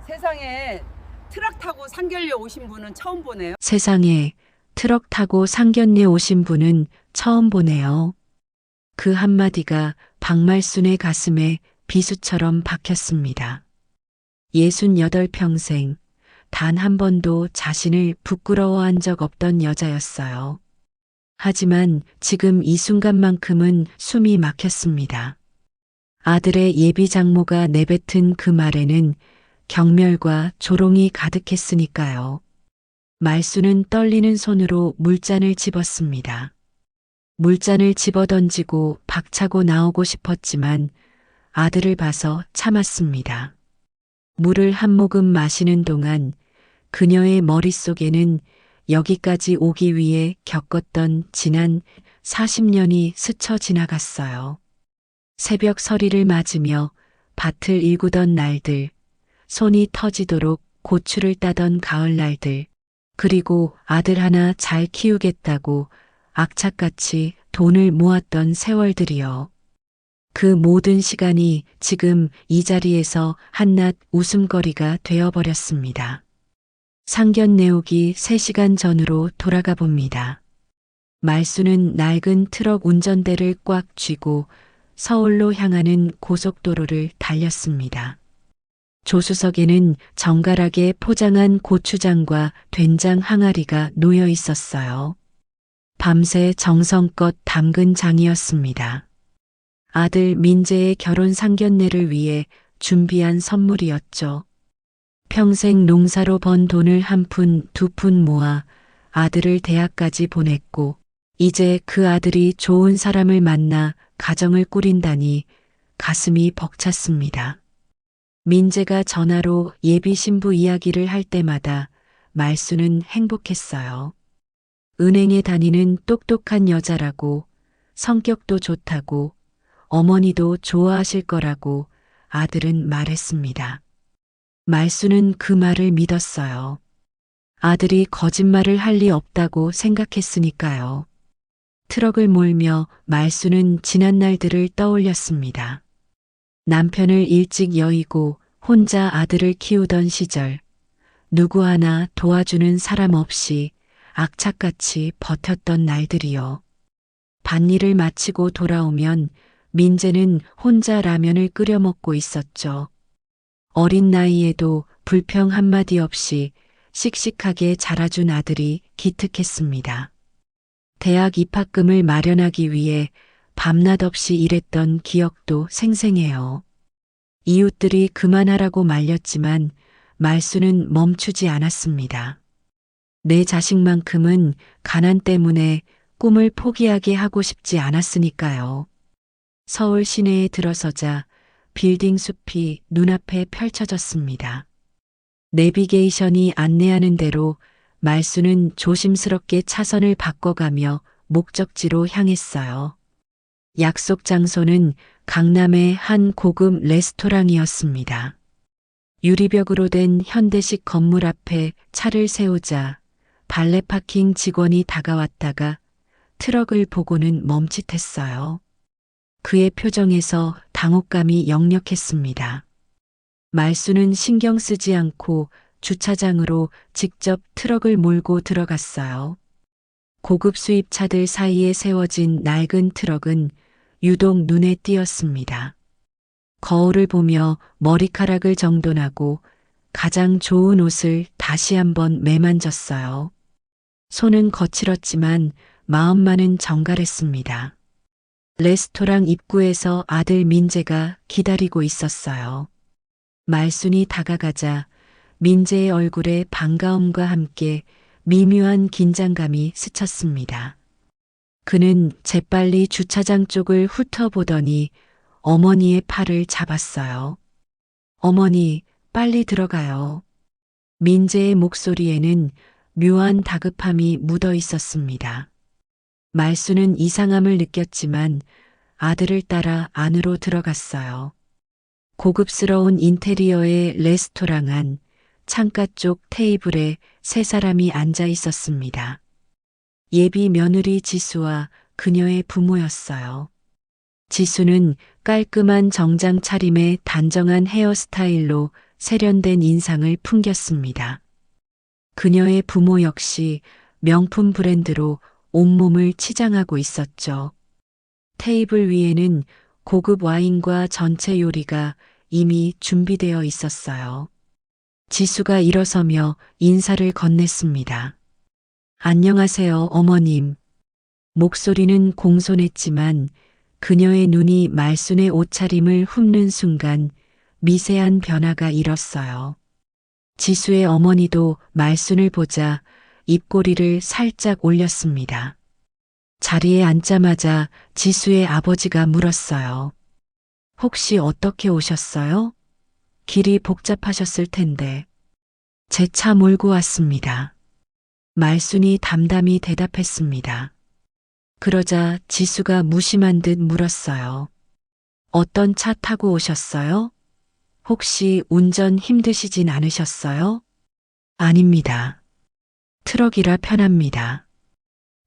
세상에 트럭 타고 상견례 오신 분은 처음 보네요. 세상에 트럭 타고 상견례 오신 분은 처음 보네요. 그 한마디가 박말순의 가슴에 비수처럼 박혔습니다. 68평생 단 한 번도 자신을 부끄러워한 적 없던 여자였어요. 하지만 지금 이 순간만큼은 숨이 막혔습니다. 아들의 예비 장모가 내뱉은 그 말에는 경멸과 조롱이 가득했으니까요. 말수는 떨리는 손으로 물잔을 집었습니다. 물잔을 집어던지고 박차고 나오고 싶었지만 아들을 봐서 참았습니다. 물을 한 모금 마시는 동안 그녀의 머릿속에는 여기까지 오기 위해 겪었던 지난 40년이 스쳐 지나갔어요. 새벽 서리를 맞으며 밭을 일구던 날들, 손이 터지도록 고추를 따던 가을날들, 그리고 아들 하나 잘 키우겠다고 악착같이 돈을 모았던 세월들이요. 그 모든 시간이 지금 이 자리에서 한낱 웃음거리가 되어버렸습니다. 상견례 오기 3시간 전으로 돌아가 봅니다. 말수는 낡은 트럭 운전대를 꽉 쥐고 서울로 향하는 고속도로를 달렸습니다. 조수석에는 정갈하게 포장한 고추장과 된장 항아리가 놓여 있었어요. 밤새 정성껏 담근 장이었습니다. 아들 민재의 결혼 상견례를 위해 준비한 선물이었죠. 평생 농사로 번 돈을 한 푼, 두 푼 모아 아들을 대학까지 보냈고 이제 그 아들이 좋은 사람을 만나 가정을 꾸린다니 가슴이 벅찼습니다. 민재가 전화로 예비 신부 이야기를 할 때마다 말수는 행복했어요. 은행에 다니는 똑똑한 여자라고, 성격도 좋다고, 어머니도 좋아하실 거라고 아들은 말했습니다. 말수는 그 말을 믿었어요. 아들이 거짓말을 할 리 없다고 생각했으니까요. 트럭을 몰며 말수는 지난 날들을 떠올렸습니다. 남편을 일찍 여의고 혼자 아들을 키우던 시절, 누구 하나 도와주는 사람 없이 악착같이 버텼던 날들이요. 밭일을 마치고 돌아오면 민재는 혼자 라면을 끓여 먹고 있었죠. 어린 나이에도 불평 한마디 없이 씩씩하게 자라준 아들이 기특했습니다. 대학 입학금을 마련하기 위해 밤낮 없이 일했던 기억도 생생해요. 이웃들이 그만하라고 말렸지만 말수는 멈추지 않았습니다. 내 자식만큼은 가난 때문에 꿈을 포기하게 하고 싶지 않았으니까요. 서울 시내에 들어서자 빌딩 숲이 눈앞에 펼쳐졌습니다. 내비게이션이 안내하는 대로 말수는 조심스럽게 차선을 바꿔가며 목적지로 향했어요. 약속 장소는 강남의 한 고급 레스토랑이었습니다. 유리벽으로 된 현대식 건물 앞에 차를 세우자 발레 파킹 직원이 다가왔다가 트럭을 보고는 멈칫했어요. 그의 표정에서 당혹감이 역력했습니다. 말수는 신경 쓰지 않고 주차장으로 직접 트럭을 몰고 들어갔어요. 고급 수입차들 사이에 세워진 낡은 트럭은 유독 눈에 띄었습니다. 거울을 보며 머리카락을 정돈하고 가장 좋은 옷을 다시 한번 매만졌어요. 손은 거칠었지만 마음만은 정갈했습니다. 레스토랑 입구에서 아들 민재가 기다리고 있었어요. 말순이 다가가자 민재의 얼굴에 반가움과 함께 미묘한 긴장감이 스쳤습니다. 그는 재빨리 주차장 쪽을 훑어보더니 어머니의 팔을 잡았어요. 어머니, 빨리 들어가요. 민재의 목소리에는 묘한 다급함이 묻어 있었습니다. 말수는 이상함을 느꼈지만 아들을 따라 안으로 들어갔어요. 고급스러운 인테리어의 레스토랑 안 창가 쪽 테이블에 세 사람이 앉아 있었습니다. 예비 며느리 지수와 그녀의 부모였어요. 지수는 깔끔한 정장 차림에 단정한 헤어스타일로 세련된 인상을 풍겼습니다. 그녀의 부모 역시 명품 브랜드로 온몸을 치장하고 있었죠. 테이블 위에는 고급 와인과 전체 요리가 이미 준비되어 있었어요. 지수가 일어서며 인사를 건넸습니다. 안녕하세요, 어머님. 목소리는 공손했지만 그녀의 눈이 말순의 옷차림을 훑는 순간 미세한 변화가 일었어요. 지수의 어머니도 말순을 보자 입꼬리를 살짝 올렸습니다. 자리에 앉자마자 지수의 아버지가 물었어요. 혹시 어떻게 오셨어요? 길이 복잡하셨을 텐데. 제 차 몰고 왔습니다. 말순이 담담히 대답했습니다. 그러자 지수가 무심한 듯 물었어요. 어떤 차 타고 오셨어요? 혹시 운전 힘드시진 않으셨어요? 아닙니다. 트럭이라 편합니다.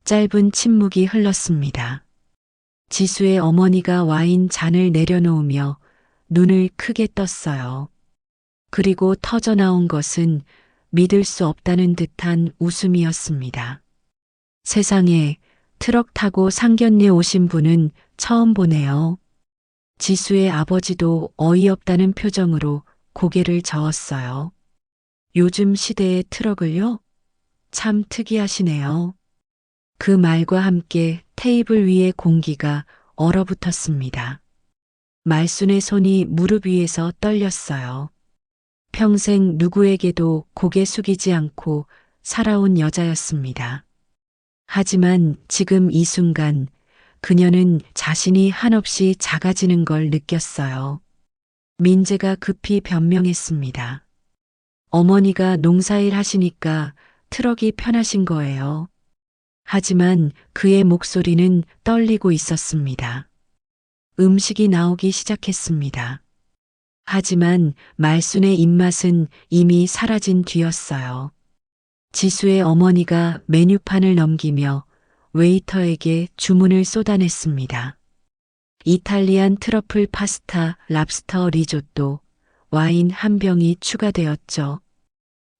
짧은 침묵이 흘렀습니다. 지수의 어머니가 와인 잔을 내려놓으며 눈을 크게 떴어요. 그리고 터져나온 것은 믿을 수 없다는 듯한 웃음이었습니다. 세상에 트럭 타고 상견례 오신 분은 처음 보네요. 지수의 아버지도 어이없다는 표정으로 고개를 저었어요. 요즘 시대의 트럭을요? 참 특이하시네요. 그 말과 함께 테이블 위의 공기가 얼어붙었습니다. 말순의 손이 무릎 위에서 떨렸어요. 평생 누구에게도 고개 숙이지 않고 살아온 여자였습니다. 하지만 지금 이 순간 그녀는 자신이 한없이 작아지는 걸 느꼈어요. 민재가 급히 변명했습니다. 어머니가 농사일 하시니까 트럭이 편하신 거예요. 하지만 그의 목소리는 떨리고 있었습니다. 음식이 나오기 시작했습니다. 하지만 말순의 입맛은 이미 사라진 뒤였어요. 지수의 어머니가 메뉴판을 넘기며 웨이터에게 주문을 쏟아냈습니다. 이탈리안 트러플 파스타, 랍스터 리조또, 와인 한 병이 추가되었죠.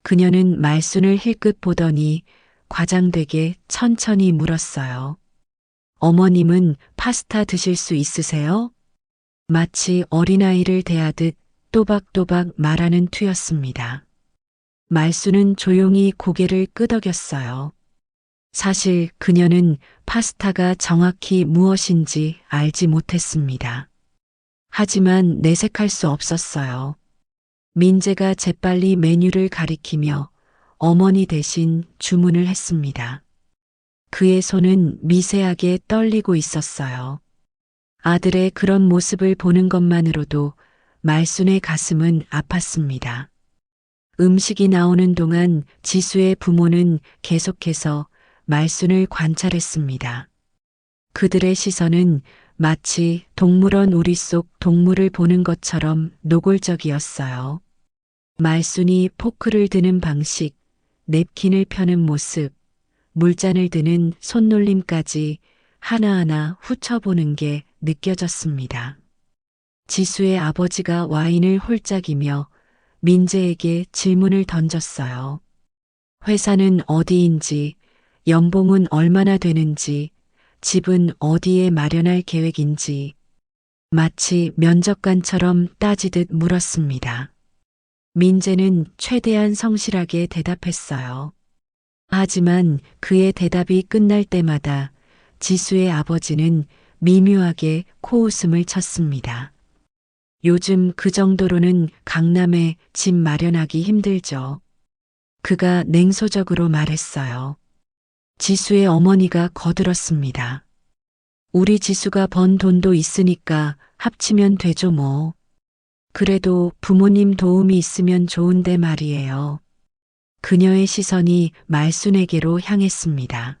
그녀는 말순을 힐끗 보더니 과장되게 천천히 물었어요. 어머님은 파스타 드실 수 있으세요? 마치 어린아이를 대하듯 또박또박 말하는 투였습니다. 말순은 조용히 고개를 끄덕였어요. 사실 그녀는 파스타가 정확히 무엇인지 알지 못했습니다. 하지만 내색할 수 없었어요. 민재가 재빨리 메뉴를 가리키며 어머니 대신 주문을 했습니다. 그의 손은 미세하게 떨리고 있었어요. 아들의 그런 모습을 보는 것만으로도 말순의 가슴은 아팠습니다. 음식이 나오는 동안 지수의 부모는 계속해서 말순을 관찰했습니다. 그들의 시선은 마치 동물원 우리 속 동물을 보는 것처럼 노골적이었어요. 말순이 포크를 드는 방식, 냅킨을 펴는 모습, 물잔을 드는 손놀림까지 하나하나 훑어보는 게 느껴졌습니다. 지수의 아버지가 와인을 홀짝이며 민재에게 질문을 던졌어요. 회사는 어디인지, 연봉은 얼마나 되는지, 집은 어디에 마련할 계획인지, 마치 면접관처럼 따지듯 물었습니다. 민재는 최대한 성실하게 대답했어요. 하지만 그의 대답이 끝날 때마다 지수의 아버지는 미묘하게 코웃음을 쳤습니다. 요즘 그 정도로는 강남에 집 마련하기 힘들죠. 그가 냉소적으로 말했어요. 지수의 어머니가 거들었습니다. 우리 지수가 번 돈도 있으니까 합치면 되죠 뭐. 그래도 부모님 도움이 있으면 좋은데 말이에요. 그녀의 시선이 말순에게로 향했습니다.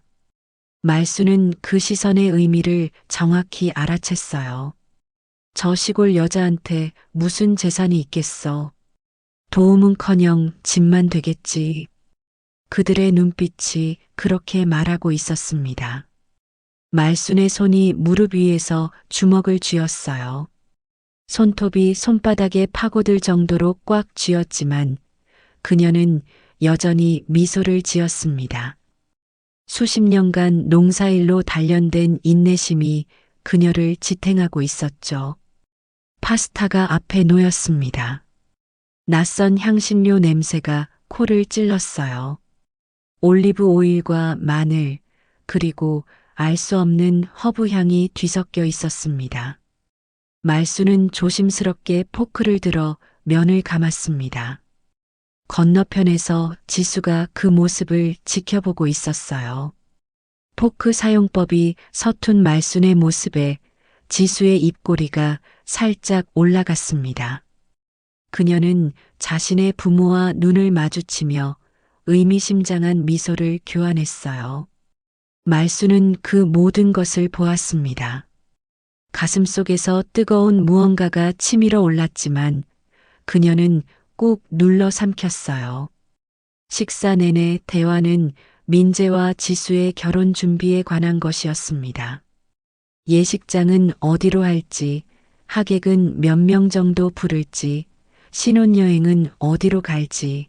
말순은 그 시선의 의미를 정확히 알아챘어요. 저 시골 여자한테 무슨 재산이 있겠어. 도움은커녕 집만 되겠지. 그들의 눈빛이 그렇게 말하고 있었습니다. 말순의 손이 무릎 위에서 주먹을 쥐었어요. 손톱이 손바닥에 파고들 정도로 꽉 쥐었지만 그녀는 여전히 미소를 지었습니다. 수십 년간 농사일로 단련된 인내심이 그녀를 지탱하고 있었죠. 파스타가 앞에 놓였습니다. 낯선 향신료 냄새가 코를 찔렀어요. 올리브 오일과 마늘, 그리고 알 수 없는 허브 향이 뒤섞여 있었습니다. 말수는 조심스럽게 포크를 들어 면을 감았습니다. 건너편에서 지수가 그 모습을 지켜보고 있었어요. 포크 사용법이 서툰 말순의 모습에 지수의 입꼬리가 살짝 올라갔습니다. 그녀는 자신의 부모와 눈을 마주치며 의미심장한 미소를 교환했어요. 말수는 그 모든 것을 보았습니다. 가슴속에서 뜨거운 무언가가 치밀어 올랐지만 그녀는 꾹 눌러 삼켰어요. 식사 내내 대화는 민재와 지수의 결혼 준비에 관한 것이었습니다. 예식장은 어디로 할지, 하객은 몇 명 정도 부를지, 신혼여행은 어디로 갈지.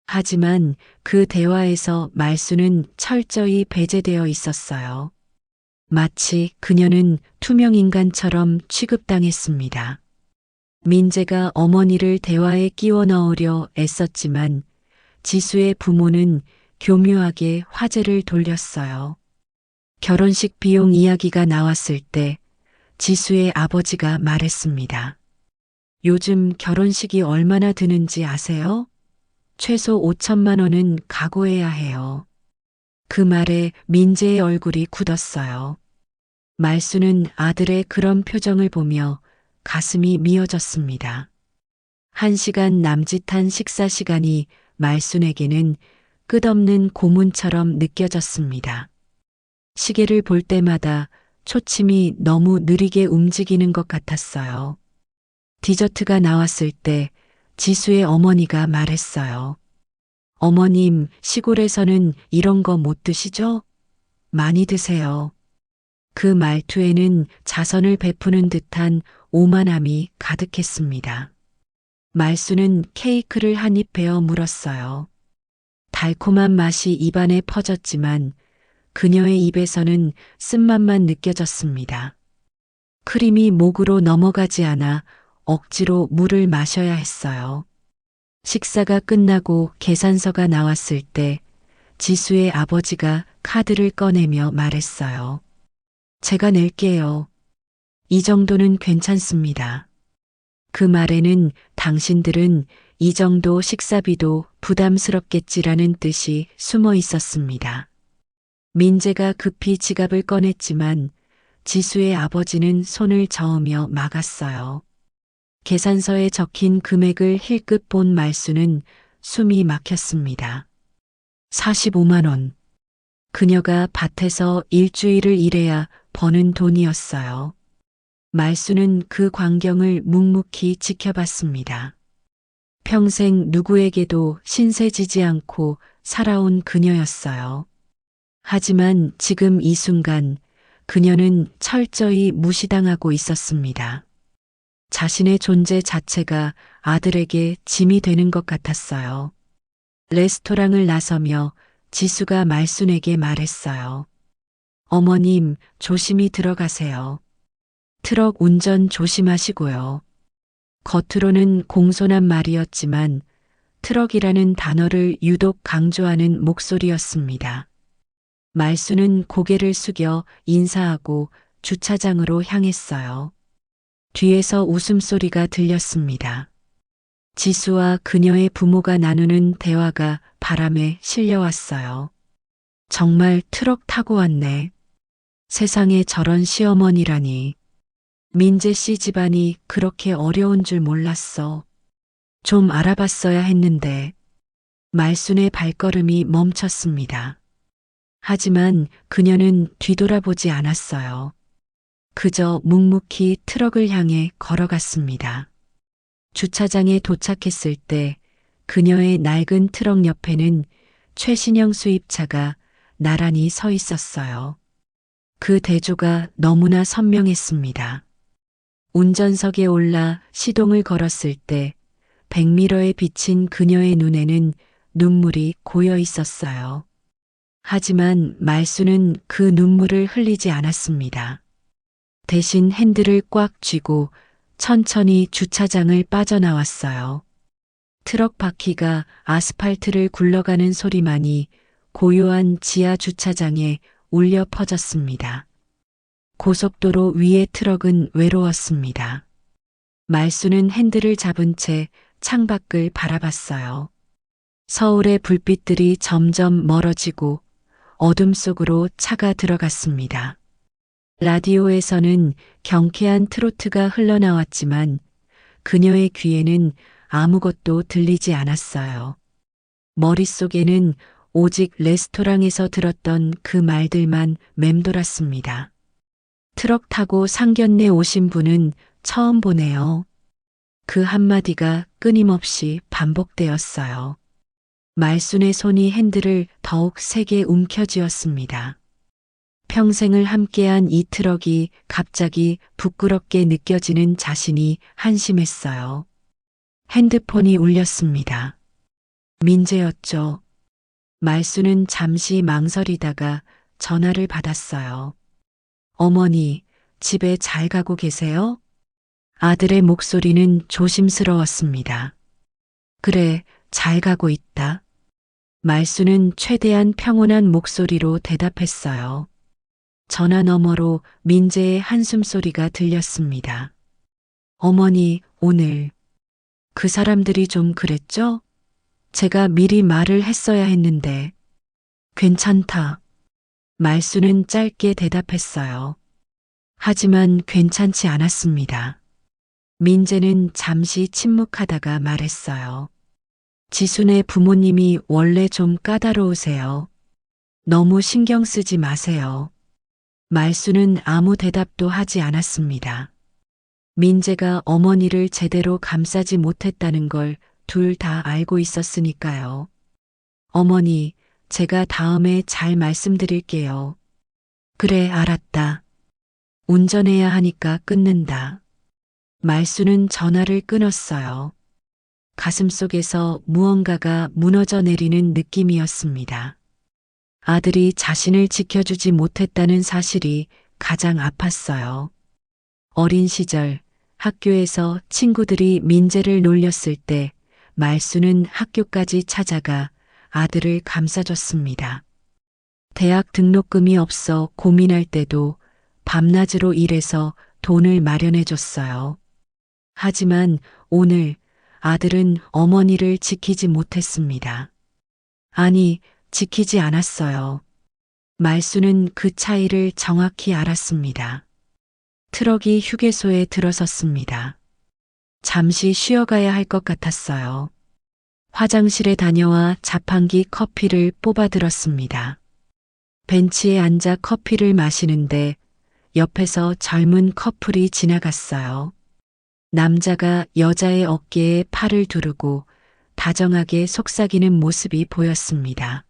하지만 그 대화에서 말수는 철저히 배제되어 있었어요. 마치 그녀는 투명인간처럼 취급당했습니다. 민재가 어머니를 대화에 끼워 넣으려 애썼지만 지수의 부모는 교묘하게 화제를 돌렸어요. 결혼식 비용 이야기가 나왔을 때 지수의 아버지가 말했습니다. 요즘 결혼식이 얼마나 드는지 아세요? 최소 5천만 원은 각오해야 해요. 그 말에 민재의 얼굴이 굳었어요. 말수는 아들의 그런 표정을 보며 가슴이 미어졌습니다. 1시간 남짓한 식사 시간이 말순에게는 끝없는 고문처럼 느껴졌습니다. 시계를 볼 때마다 초침이 너무 느리게 움직이는 것 같았어요. 디저트가 나왔을 때 지수의 어머니가 말했어요. 어머님, 시골에서는 이런 거 못 드시죠? 많이 드세요. 그 말투에는 자선을 베푸는 듯한 오만함이 가득했습니다. 말수는 케이크를 한 입 베어 물었어요. 달콤한 맛이 입안에 퍼졌지만 그녀의 입에서는 쓴맛만 느껴졌습니다. 크림이 목으로 넘어가지 않아 억지로 물을 마셔야 했어요. 식사가 끝나고 계산서가 나왔을 때 지수의 아버지가 카드를 꺼내며 말했어요. 제가 낼게요. 이 정도는 괜찮습니다. 그 말에는 당신들은 이 정도 식사비도 부담스럽겠지라는 뜻이 숨어 있었습니다. 민재가 급히 지갑을 꺼냈지만 지수의 아버지는 손을 저으며 막았어요. 계산서에 적힌 금액을 힐끗 본 말수는 숨이 막혔습니다. 45만 원. 그녀가 밭에서 일주일을 일해야 버는 돈이었어요. 말수는 그 광경을 묵묵히 지켜봤습니다. 평생 누구에게도 신세지지 않고 살아온 그녀였어요. 하지만 지금 이 순간 그녀는 철저히 무시당하고 있었습니다. 자신의 존재 자체가 아들에게 짐이 되는 것 같았어요. 레스토랑을 나서며 지수가 말순에게 말했어요. 어머님, 조심히 들어가세요. 트럭 운전 조심하시고요. 겉으로는 공손한 말이었지만 트럭이라는 단어를 유독 강조하는 목소리였습니다. 말수는 고개를 숙여 인사하고 주차장으로 향했어요. 뒤에서 웃음소리가 들렸습니다. 지수와 그녀의 부모가 나누는 대화가 바람에 실려왔어요. 정말 트럭 타고 왔네. 세상에 저런 시어머니라니. 민재 씨 집안이 그렇게 어려운 줄 몰랐어. 좀 알아봤어야 했는데. 말순의 발걸음이 멈췄습니다. 하지만 그녀는 뒤돌아보지 않았어요. 그저 묵묵히 트럭을 향해 걸어갔습니다. 주차장에 도착했을 때 그녀의 낡은 트럭 옆에는 최신형 수입차가 나란히 서 있었어요. 그 대조가 너무나 선명했습니다. 운전석에 올라 시동을 걸었을 때 백미러에 비친 그녀의 눈에는 눈물이 고여 있었어요. 하지만 말수는 그 눈물을 흘리지 않았습니다. 대신 핸들을 꽉 쥐고 천천히 주차장을 빠져나왔어요. 트럭 바퀴가 아스팔트를 굴러가는 소리만이 고요한 지하 주차장에 울려 퍼졌습니다. 고속도로 위의 트럭은 외로웠습니다. 말수는 핸들을 잡은 채 창밖을 바라봤어요. 서울의 불빛들이 점점 멀어지고 어둠 속으로 차가 들어갔습니다. 라디오에서는 경쾌한 트로트가 흘러나왔지만 그녀의 귀에는 아무것도 들리지 않았어요. 머릿속에는 오직 레스토랑에서 들었던 그 말들만 맴돌았습니다. 트럭 타고 상견례 오신 분은 처음 보네요. 그 한마디가 끊임없이 반복되었어요. 말순의 손이 핸들을 더욱 세게 움켜쥐었습니다. 평생을 함께한 이 트럭이 갑자기 부끄럽게 느껴지는 자신이 한심했어요. 핸드폰이 울렸습니다. 민재였죠. 말수는 잠시 망설이다가 전화를 받았어요. 어머니, 집에 잘 가고 계세요? 아들의 목소리는 조심스러웠습니다. 그래, 잘 가고 있다. 말수는 최대한 평온한 목소리로 대답했어요. 전화 너머로 민재의 한숨소리가 들렸습니다. 어머니, 오늘 그 사람들이 좀 그랬죠? 제가 미리 말을 했어야 했는데. 괜찮다. 말수는 짧게 대답했어요. 하지만 괜찮지 않았습니다. 민재는 잠시 침묵하다가 말했어요. 지순의 부모님이 원래 좀 까다로우세요. 너무 신경 쓰지 마세요. 말수는 아무 대답도 하지 않았습니다. 민재가 어머니를 제대로 감싸지 못했다는 걸 둘 다 알고 있었으니까요. 어머니, 제가 다음에 잘 말씀드릴게요. 그래, 알았다. 운전해야 하니까 끊는다. 말수는 전화를 끊었어요. 가슴속에서 무언가가 무너져 내리는 느낌이었습니다. 아들이 자신을 지켜주지 못했다는 사실이 가장 아팠어요. 어린 시절 학교에서 친구들이 민재를 놀렸을 때 말수는 학교까지 찾아가 아들을 감싸줬습니다. 대학 등록금이 없어 고민할 때도 밤낮으로 일해서 돈을 마련해줬어요. 하지만 오늘 아들은 어머니를 지키지 못했습니다. 아니, 지키지 않았어요. 말수는 그 차이를 정확히 알았습니다. 트럭이 휴게소에 들어섰습니다. 잠시 쉬어가야 할 것 같았어요. 화장실에 다녀와 자판기 커피를 뽑아들었습니다. 벤치에 앉아 커피를 마시는데 옆에서 젊은 커플이 지나갔어요. 남자가 여자의 어깨에 팔을 두르고 다정하게 속삭이는 모습이 보였습니다.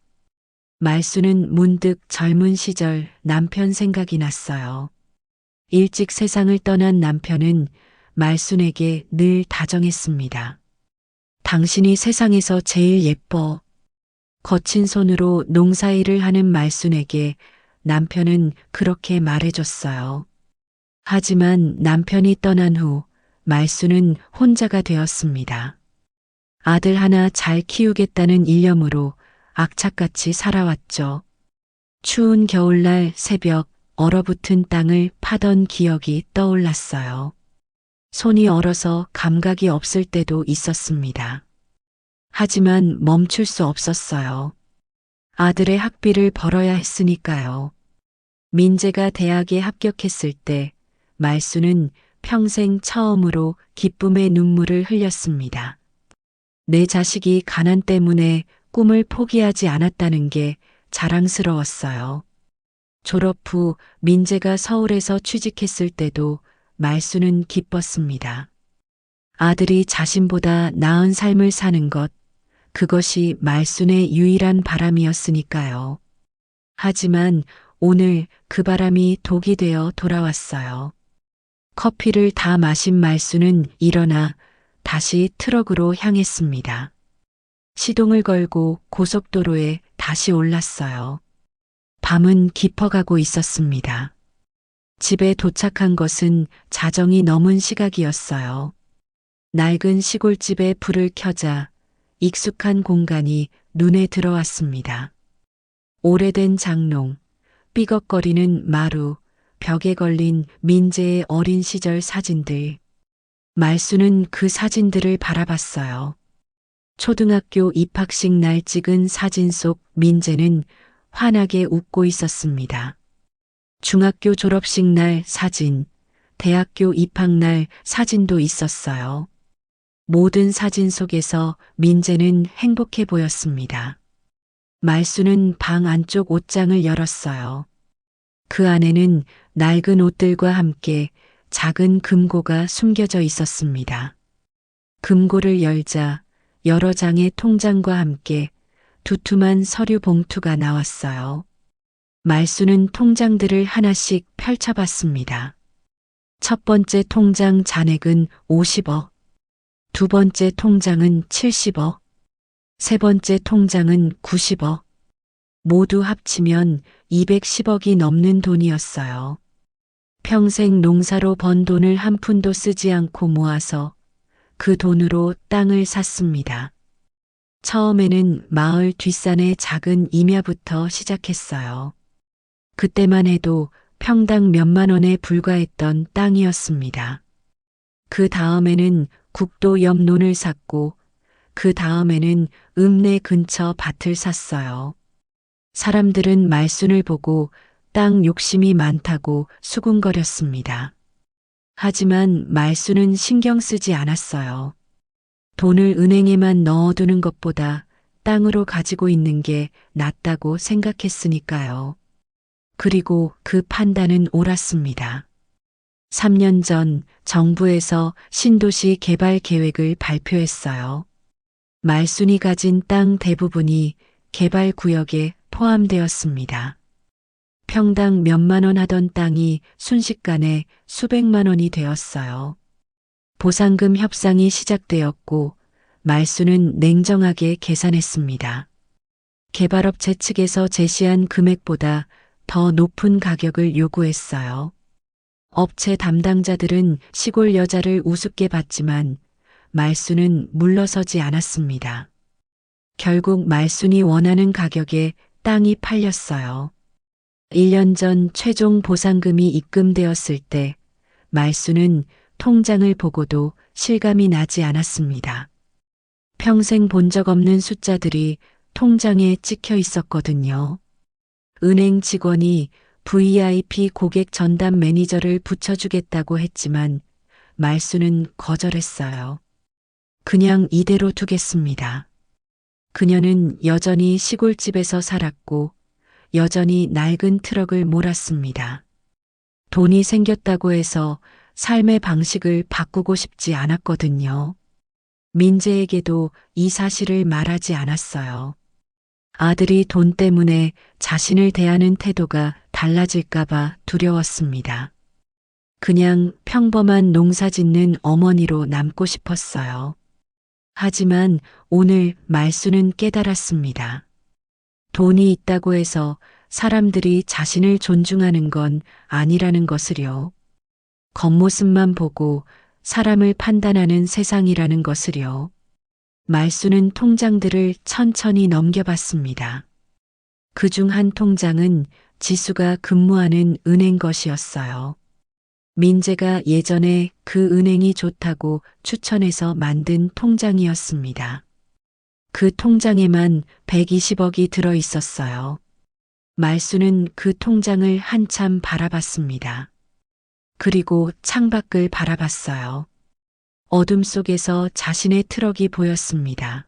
말수는 문득 젊은 시절 남편 생각이 났어요. 일찍 세상을 떠난 남편은 말순에게 늘 다정했습니다. 당신이 세상에서 제일 예뻐. 거친 손으로 농사일을 하는 말순에게 남편은 그렇게 말해줬어요. 하지만 남편이 떠난 후 말순은 혼자가 되었습니다. 아들 하나 잘 키우겠다는 일념으로 악착같이 살아왔죠. 추운 겨울날 새벽 얼어붙은 땅을 파던 기억이 떠올랐어요. 손이 얼어서 감각이 없을 때도 있었습니다. 하지만 멈출 수 없었어요. 아들의 학비를 벌어야 했으니까요. 민재가 대학에 합격했을 때 말수는 평생 처음으로 기쁨의 눈물을 흘렸습니다. 내 자식이 가난 때문에 꿈을 포기하지 않았다는 게 자랑스러웠어요. 졸업 후 민재가 서울에서 취직했을 때도 말수는 기뻤습니다. 아들이 자신보다 나은 삶을 사는 것, 그것이 말순의 유일한 바람이었으니까요. 하지만 오늘 그 바람이 독이 되어 돌아왔어요. 커피를 다 마신 말수는 일어나 다시 트럭으로 향했습니다. 시동을 걸고 고속도로에 다시 올랐어요. 밤은 깊어가고 있었습니다. 집에 도착한 것은 자정이 넘은 시각이었어요. 낡은 시골집에 불을 켜자 익숙한 공간이 눈에 들어왔습니다. 오래된 장롱, 삐걱거리는 마루, 벽에 걸린 민재의 어린 시절 사진들. 말수는 그 사진들을 바라봤어요. 초등학교 입학식 날 찍은 사진 속 민재는 환하게 웃고 있었습니다. 중학교 졸업식 날 사진, 대학교 입학 날 사진도 있었어요. 모든 사진 속에서 민재는 행복해 보였습니다. 말수는 방 안쪽 옷장을 열었어요. 그 안에는 낡은 옷들과 함께 작은 금고가 숨겨져 있었습니다. 금고를 열자 여러 장의 통장과 함께 두툼한 서류 봉투가 나왔어요. 말수는 통장들을 하나씩 펼쳐봤습니다. 첫 번째 통장 잔액은 50억, 두 번째 통장은 70억, 세 번째 통장은 90억. 모두 합치면 210억이 넘는 돈이었어요. 평생 농사로 번 돈을 한 푼도 쓰지 않고 모아서 그 돈으로 땅을 샀습니다. 처음에는 마을 뒷산의 작은 임야부터 시작했어요. 그때만 해도 평당 몇만 원에 불과했던 땅이었습니다. 그 다음에는 국도 옆 논을 샀고 그 다음에는 읍내 근처 밭을 샀어요. 사람들은 말순을 보고 땅 욕심이 많다고 수군거렸습니다. 하지만 말순은 신경 쓰지 않았어요. 돈을 은행에만 넣어두는 것보다 땅으로 가지고 있는 게 낫다고 생각했으니까요. 그리고 그 판단은 옳았습니다. 3년 전 정부에서 신도시 개발 계획을 발표했어요. 말순이 가진 땅 대부분이 개발 구역에 포함되었습니다. 평당 몇만 원 하던 땅이 순식간에 수백만 원이 되었어요. 보상금 협상이 시작되었고 말순은 냉정하게 계산했습니다. 개발업체 측에서 제시한 금액보다 더 높은 가격을 요구했어요. 업체 담당자들은 시골 여자를 우습게 봤지만 말순은 물러서지 않았습니다. 결국 말순이 원하는 가격에 땅이 팔렸어요. 1년 전 최종 보상금이 입금되었을 때 말순은 통장을 보고도 실감이 나지 않았습니다. 평생 본 적 없는 숫자들이 통장에 찍혀 있었거든요. 은행 직원이 VIP 고객 전담 매니저를 붙여주겠다고 했지만 말순은 거절했어요. 그냥 이대로 두겠습니다. 그녀는 여전히 시골집에서 살았고 여전히 낡은 트럭을 몰았습니다. 돈이 생겼다고 해서 삶의 방식을 바꾸고 싶지 않았거든요. 민재에게도 이 사실을 말하지 않았어요. 아들이 돈 때문에 자신을 대하는 태도가 달라질까봐 두려웠습니다. 그냥 평범한 농사 짓는 어머니로 남고 싶었어요. 하지만 오늘 말순은 깨달았습니다. 돈이 있다고 해서 사람들이 자신을 존중하는 건 아니라는 것을요. 겉모습만 보고 사람을 판단하는 세상이라는 것을요. 말순은 통장들을 천천히 넘겨봤습니다. 그중 한 통장은 지수가 근무하는 은행 것이었어요. 민재가 예전에 그 은행이 좋다고 추천해서 만든 통장이었습니다. 그 통장에만 120억이 들어 있었어요. 말순은 그 통장을 한참 바라봤습니다. 그리고 창밖을 바라봤어요. 어둠 속에서 자신의 트럭이 보였습니다.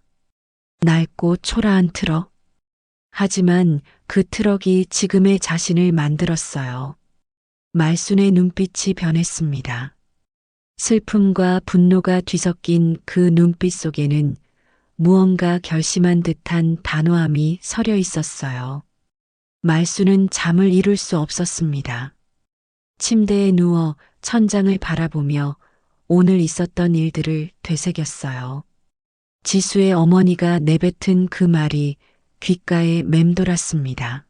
낡고 초라한 트럭. 하지만 그 트럭이 지금의 자신을 만들었어요. 말순의 눈빛이 변했습니다. 슬픔과 분노가 뒤섞인 그 눈빛 속에는 무언가 결심한 듯한 단호함이 서려 있었어요. 말순은 잠을 이룰 수 없었습니다. 침대에 누워 천장을 바라보며 오늘 있었던 일들을 되새겼어요. 지수의 어머니가 내뱉은 그 말이 귓가에 맴돌았습니다.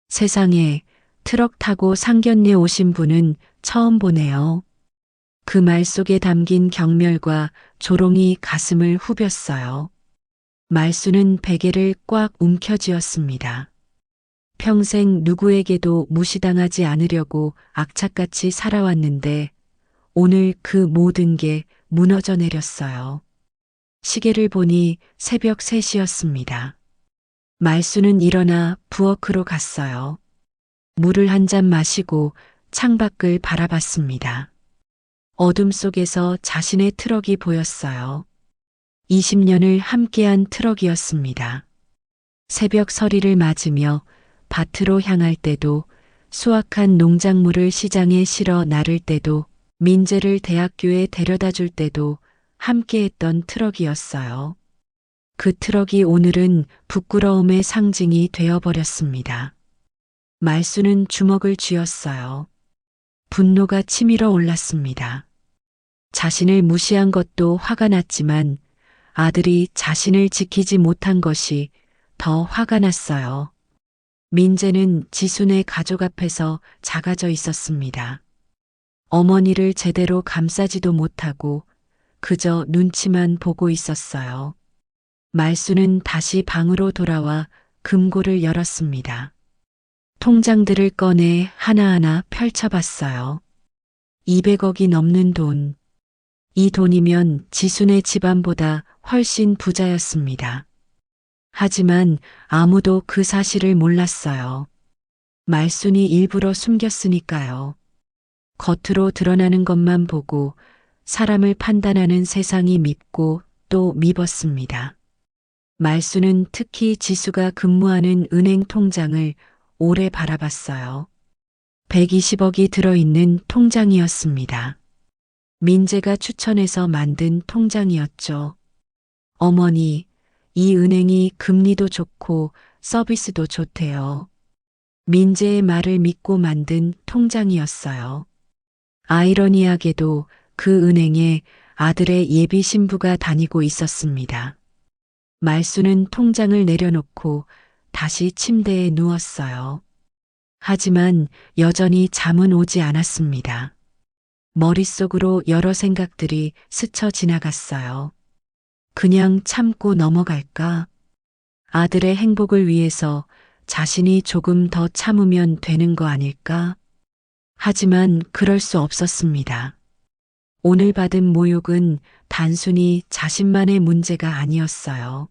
세상에 트럭 타고 상견례 오신 분은 처음 보네요. 그 말 속에 담긴 경멸과 조롱이 가슴을 후볐어요. 말수는 베개를 꽉 움켜쥐었습니다. 평생 누구에게도 무시당하지 않으려고 악착같이 살아왔는데 오늘 그 모든 게 무너져 내렸어요. 시계를 보니 새벽 3시였습니다. 말수는 일어나 부엌으로 갔어요. 물을 한 잔 마시고 창밖을 바라봤습니다. 어둠 속에서 자신의 트럭이 보였어요. 20년을 함께한 트럭이었습니다. 새벽 서리를 맞으며 밭으로 향할 때도, 수확한 농작물을 시장에 실어 나를 때도, 민재를 대학교에 데려다 줄 때도 함께했던 트럭이었어요. 그 트럭이 오늘은 부끄러움의 상징이 되어버렸습니다. 말수는 주먹을 쥐었어요. 분노가 치밀어 올랐습니다. 자신을 무시한 것도 화가 났지만 아들이 자신을 지키지 못한 것이 더 화가 났어요. 민재는 지순의 가족 앞에서 작아져 있었습니다. 어머니를 제대로 감싸지도 못하고 그저 눈치만 보고 있었어요. 말수는 다시 방으로 돌아와 금고를 열었습니다. 통장들을 꺼내 하나하나 펼쳐봤어요. 200억이 넘는 돈. 이 돈이면 지순의 집안보다 훨씬 부자였습니다. 하지만 아무도 그 사실을 몰랐어요. 말순이 일부러 숨겼으니까요. 겉으로 드러나는 것만 보고 사람을 판단하는 세상이 밉고 또 미웠습니다. 말수는 특히 지수가 근무하는 은행 통장을 오래 바라봤어요. 120억이 들어있는 통장이었습니다. 민재가 추천해서 만든 통장이었죠. 어머니, 이 은행이 금리도 좋고 서비스도 좋대요. 민재의 말을 믿고 만든 통장이었어요. 아이러니하게도 그 은행에 아들의 예비 신부가 다니고 있었습니다. 말수는 통장을 내려놓고 다시 침대에 누웠어요. 하지만 여전히 잠은 오지 않았습니다. 머릿속으로 여러 생각들이 스쳐 지나갔어요. 그냥 참고 넘어갈까? 아들의 행복을 위해서 자신이 조금 더 참으면 되는 거 아닐까? 하지만 그럴 수 없었습니다. 오늘 받은 모욕은 단순히 자신만의 문제가 아니었어요.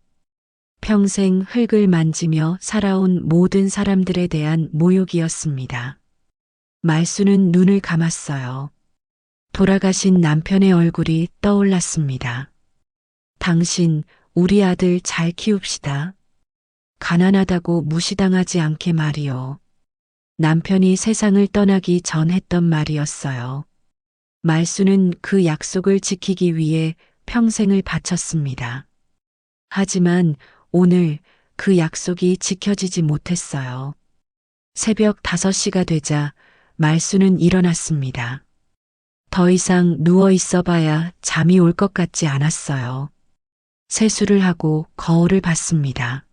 평생 흙을 만지며 살아온 모든 사람들에 대한 모욕이었습니다. 말수는 눈을 감았어요. 돌아가신 남편의 얼굴이 떠올랐습니다. 당신, 우리 아들 잘 키웁시다. 가난하다고 무시당하지 않게 말이요. 남편이 세상을 떠나기 전 했던 말이었어요. 말수는 그 약속을 지키기 위해 평생을 바쳤습니다. 하지만 오늘 그 약속이 지켜지지 못했어요. 새벽 5시가 되자 말수는 일어났습니다. 더 이상 누워 있어 봐야 잠이 올 것 같지 않았어요. 세수를 하고 거울을 봤습니다.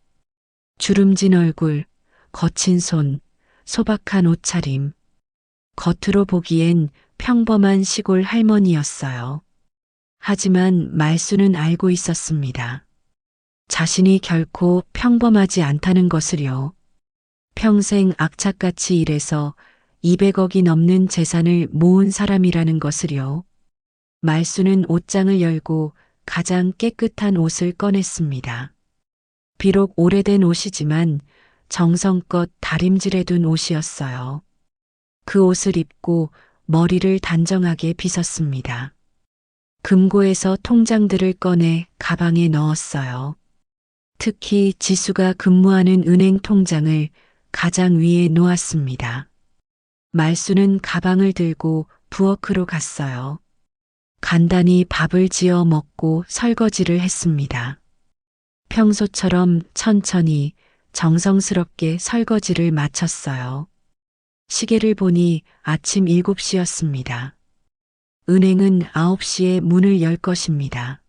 주름진 얼굴, 거친 손, 소박한 옷차림. 겉으로 보기엔 평범한 시골 할머니였어요. 하지만 말수는 알고 있었습니다. 자신이 결코 평범하지 않다는 것을요. 평생 악착같이 일해서 200억이 넘는 재산을 모은 사람이라는 것을요. 말수는 옷장을 열고 가장 깨끗한 옷을 꺼냈습니다. 비록 오래된 옷이지만 정성껏 다림질해둔 옷이었어요. 그 옷을 입고 머리를 단정하게 빗었습니다. 금고에서 통장들을 꺼내 가방에 넣었어요. 특히 지수가 근무하는 은행 통장을 가장 위에 놓았습니다. 말수는 가방을 들고 부엌으로 갔어요. 간단히 밥을 지어 먹고 설거지를 했습니다. 평소처럼 천천히 정성스럽게 설거지를 마쳤어요. 시계를 보니 아침 7시였습니다. 은행은 9시에 문을 열 것입니다.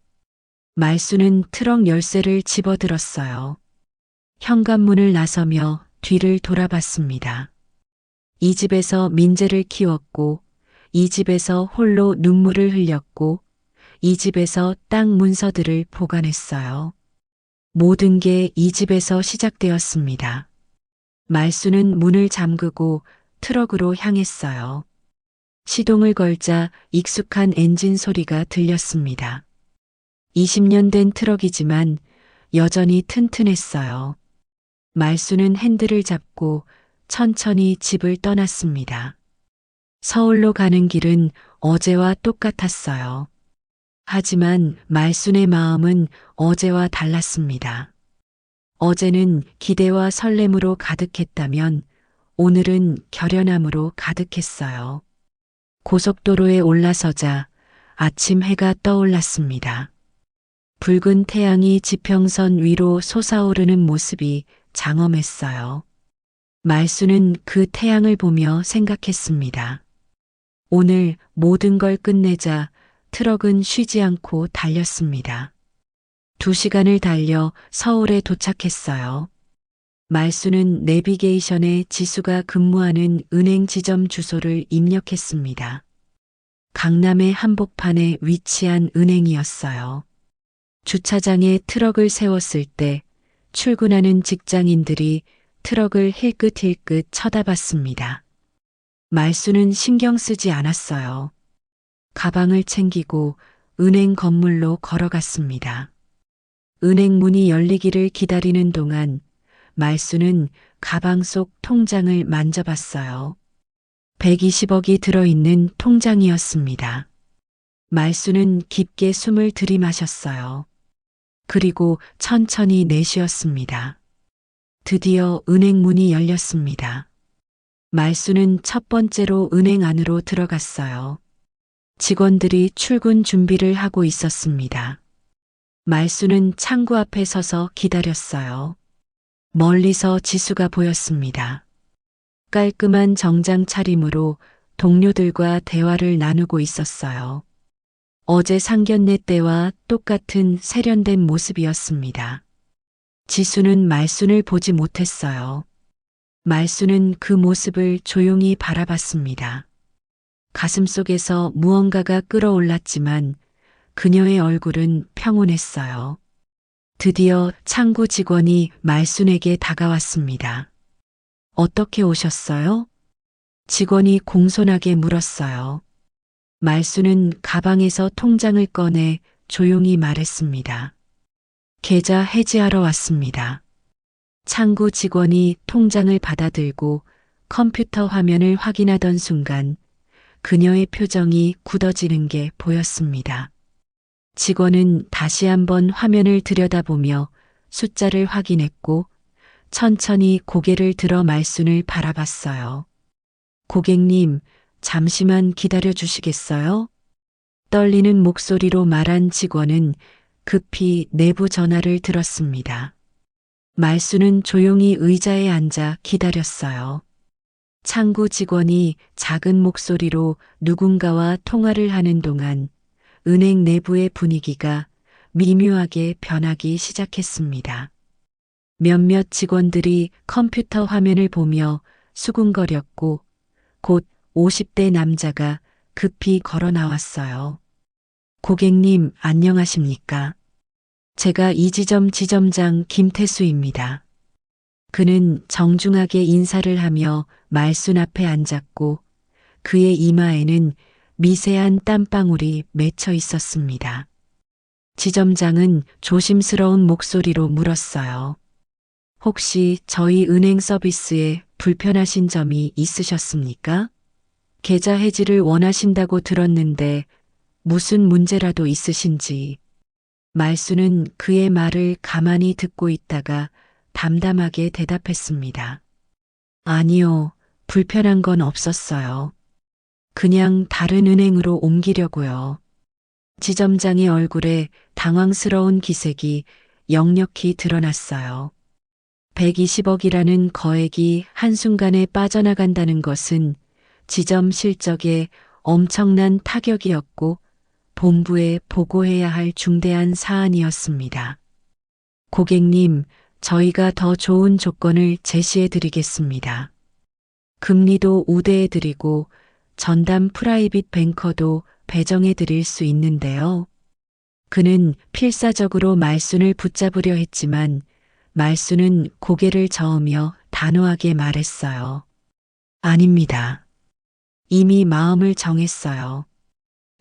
말수는 트럭 열쇠를 집어들었어요. 현관문을 나서며 뒤를 돌아봤습니다. 이 집에서 민재를 키웠고, 이 집에서 홀로 눈물을 흘렸고, 이 집에서 땅 문서들을 보관했어요. 모든 게 이 집에서 시작되었습니다. 말수는 문을 잠그고 트럭으로 향했어요. 시동을 걸자 익숙한 엔진 소리가 들렸습니다. 20년 된 트럭이지만 여전히 튼튼했어요. 말수는 핸들을 잡고 천천히 집을 떠났습니다. 서울로 가는 길은 어제와 똑같았어요. 하지만 말순의 마음은 어제와 달랐습니다. 어제는 기대와 설렘으로 가득했다면 오늘은 결연함으로 가득했어요. 고속도로에 올라서자 아침 해가 떠올랐습니다. 붉은 태양이 지평선 위로 솟아오르는 모습이 장엄했어요. 말수는 그 태양을 보며 생각했습니다. 오늘 모든 걸 끝내자 트럭은 쉬지 않고 달렸습니다. 2시간을 달려 서울에 도착했어요. 말수는 내비게이션에 지수가 근무하는 은행 지점 주소를 입력했습니다. 강남의 한복판에 위치한 은행이었어요. 주차장에 트럭을 세웠을 때 출근하는 직장인들이 트럭을 힐끗힐끗 쳐다봤습니다. 말수는 신경 쓰지 않았어요. 가방을 챙기고 은행 건물로 걸어갔습니다. 은행 문이 열리기를 기다리는 동안 말수는 가방 속 통장을 만져봤어요. 120억이 들어있는 통장이었습니다. 말수는 깊게 숨을 들이마셨어요. 그리고 천천히 내쉬었습니다. 드디어 은행 문이 열렸습니다. 말수는 첫 번째로 은행 안으로 들어갔어요. 직원들이 출근 준비를 하고 있었습니다. 말수는 창구 앞에 서서 기다렸어요. 멀리서 지수가 보였습니다. 깔끔한 정장 차림으로 동료들과 대화를 나누고 있었어요. 어제 상견례 때와 똑같은 세련된 모습이었습니다. 지수는 말순을 보지 못했어요. 말순은 그 모습을 조용히 바라봤습니다. 가슴속에서 무언가가 끌어올랐지만 그녀의 얼굴은 평온했어요. 드디어 창구 직원이 말순에게 다가왔습니다. 어떻게 오셨어요? 직원이 공손하게 물었어요. 말순은 가방에서 통장을 꺼내 조용히 말했습니다. 계좌 해지하러 왔습니다. 창구 직원이 통장을 받아들고 컴퓨터 화면을 확인하던 순간 그녀의 표정이 굳어지는 게 보였습니다. 직원은 다시 한번 화면을 들여다보며 숫자를 확인했고 천천히 고개를 들어 말순을 바라봤어요. 고객님, 잠시만 기다려 주시겠어요? 떨리는 목소리로 말한 직원은 급히 내부 전화를 들었습니다. 말순은 조용히 의자에 앉아 기다렸어요. 창구 직원이 작은 목소리로 누군가와 통화를 하는 동안 은행 내부의 분위기가 미묘하게 변하기 시작했습니다. 몇몇 직원들이 컴퓨터 화면을 보며 수군거렸고 곧 50대 남자가 급히 걸어 나왔어요. 고객님, 안녕하십니까? 제가 이 지점 지점장 김태수입니다. 그는 정중하게 인사를 하며 말순 앞에 앉았고 그의 이마에는 미세한 땀방울이 맺혀 있었습니다. 지점장은 조심스러운 목소리로 물었어요. 혹시 저희 은행 서비스에 불편하신 점이 있으셨습니까? 계좌 해지를 원하신다고 들었는데 무슨 문제라도 있으신지. 말수는 그의 말을 가만히 듣고 있다가 담담하게 대답했습니다. 아니요, 불편한 건 없었어요. 그냥 다른 은행으로 옮기려고요. 지점장의 얼굴에 당황스러운 기색이 역력히 드러났어요. 120억이라는 거액이 한순간에 빠져나간다는 것은 지점 실적에 엄청난 타격이었고 본부에 보고해야 할 중대한 사안이었습니다. 고객님, 저희가 더 좋은 조건을 제시해 드리겠습니다. 금리도 우대해 드리고 전담 프라이빗 뱅커도 배정해 드릴 수 있는데요. 그는 필사적으로 말순을 붙잡으려 했지만 말순은 고개를 저으며 단호하게 말했어요. 아닙니다. 이미 마음을 정했어요.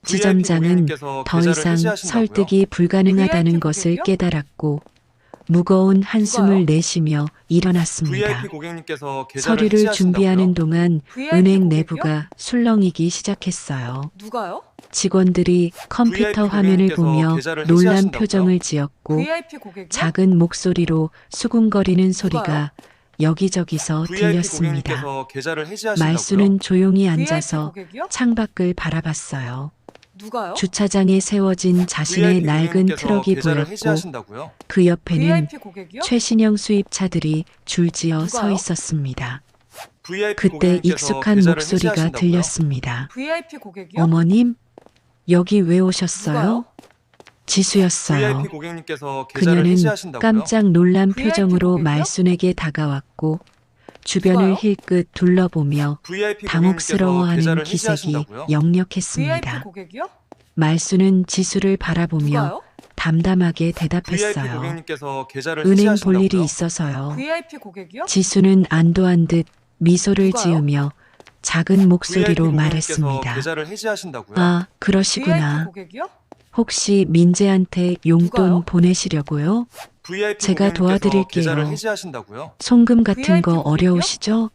지점장은 더 이상 설득이 불가능하다는 것을 깨달았고 무거운 한숨을 내쉬며 일어났습니다. VIP 고객님께서 계좌를 서류를 해지하신다고요? 준비하는 동안 VIP 은행 고객이요? 내부가 술렁이기 시작했어요. 누가요? 직원들이 컴퓨터 화면을 고객님께서 보며 계좌를 놀란 해지하신다고요? 표정을 지었고 VIP 고객이요? 작은 목소리로 수군거리는 소리가 여기저기서 VIP 들렸습니다. 고객님께서 계좌를 해지하신다고요? 말수는 조용히 VIP 앉아서 고객이요? 창밖을 바라봤어요. 누가요? 주차장에 세워진 자신의 VIP 낡은 고객님께서 트럭이 계좌를 보였고 해지하신다고요? 그 옆에는 VIP 고객이요? 최신형 수입차들이 줄지어 서 누가요? 있었습니다. VIP 그때 고객님께서 익숙한 계좌를 목소리가 해지하신다고요? 들렸습니다. VIP 고객이요? 어머님, 여기 왜 오셨어요? 누가요? 지수였어요. VIP 고객님께서 계좌를 그녀는 해지하신다고요? 깜짝 놀란 VIP 표정으로 고객이요? 말순에게 다가왔고 주변을 누가요? 힐끗 둘러보며 VIP 당혹스러워하는 고객님께서 계좌를 기색이 해지하신다고요? VIP 역력했습니다. 고객이요? 말순은 지수를 바라보며 누가요? 담담하게 VIP 대답했어요. 고객님께서 계좌를 은행 볼 해지하신다고요? 일이 있어서요. VIP 고객이요? 지수는 안도한 듯 미소를 누가요? 지으며 작은 VIP 목소리로 고객님께서 말했습니다. 계좌를 해지하신다고요? 아, VIP 그러시구나. 고객이요? 혹시 민재한테 용돈 누가요? 보내시려고요? VIP 제가 고객님께서 도와드릴게요. 계좌를 해지하신다고요? 송금 같은 VIP 거 고객이요? 어려우시죠?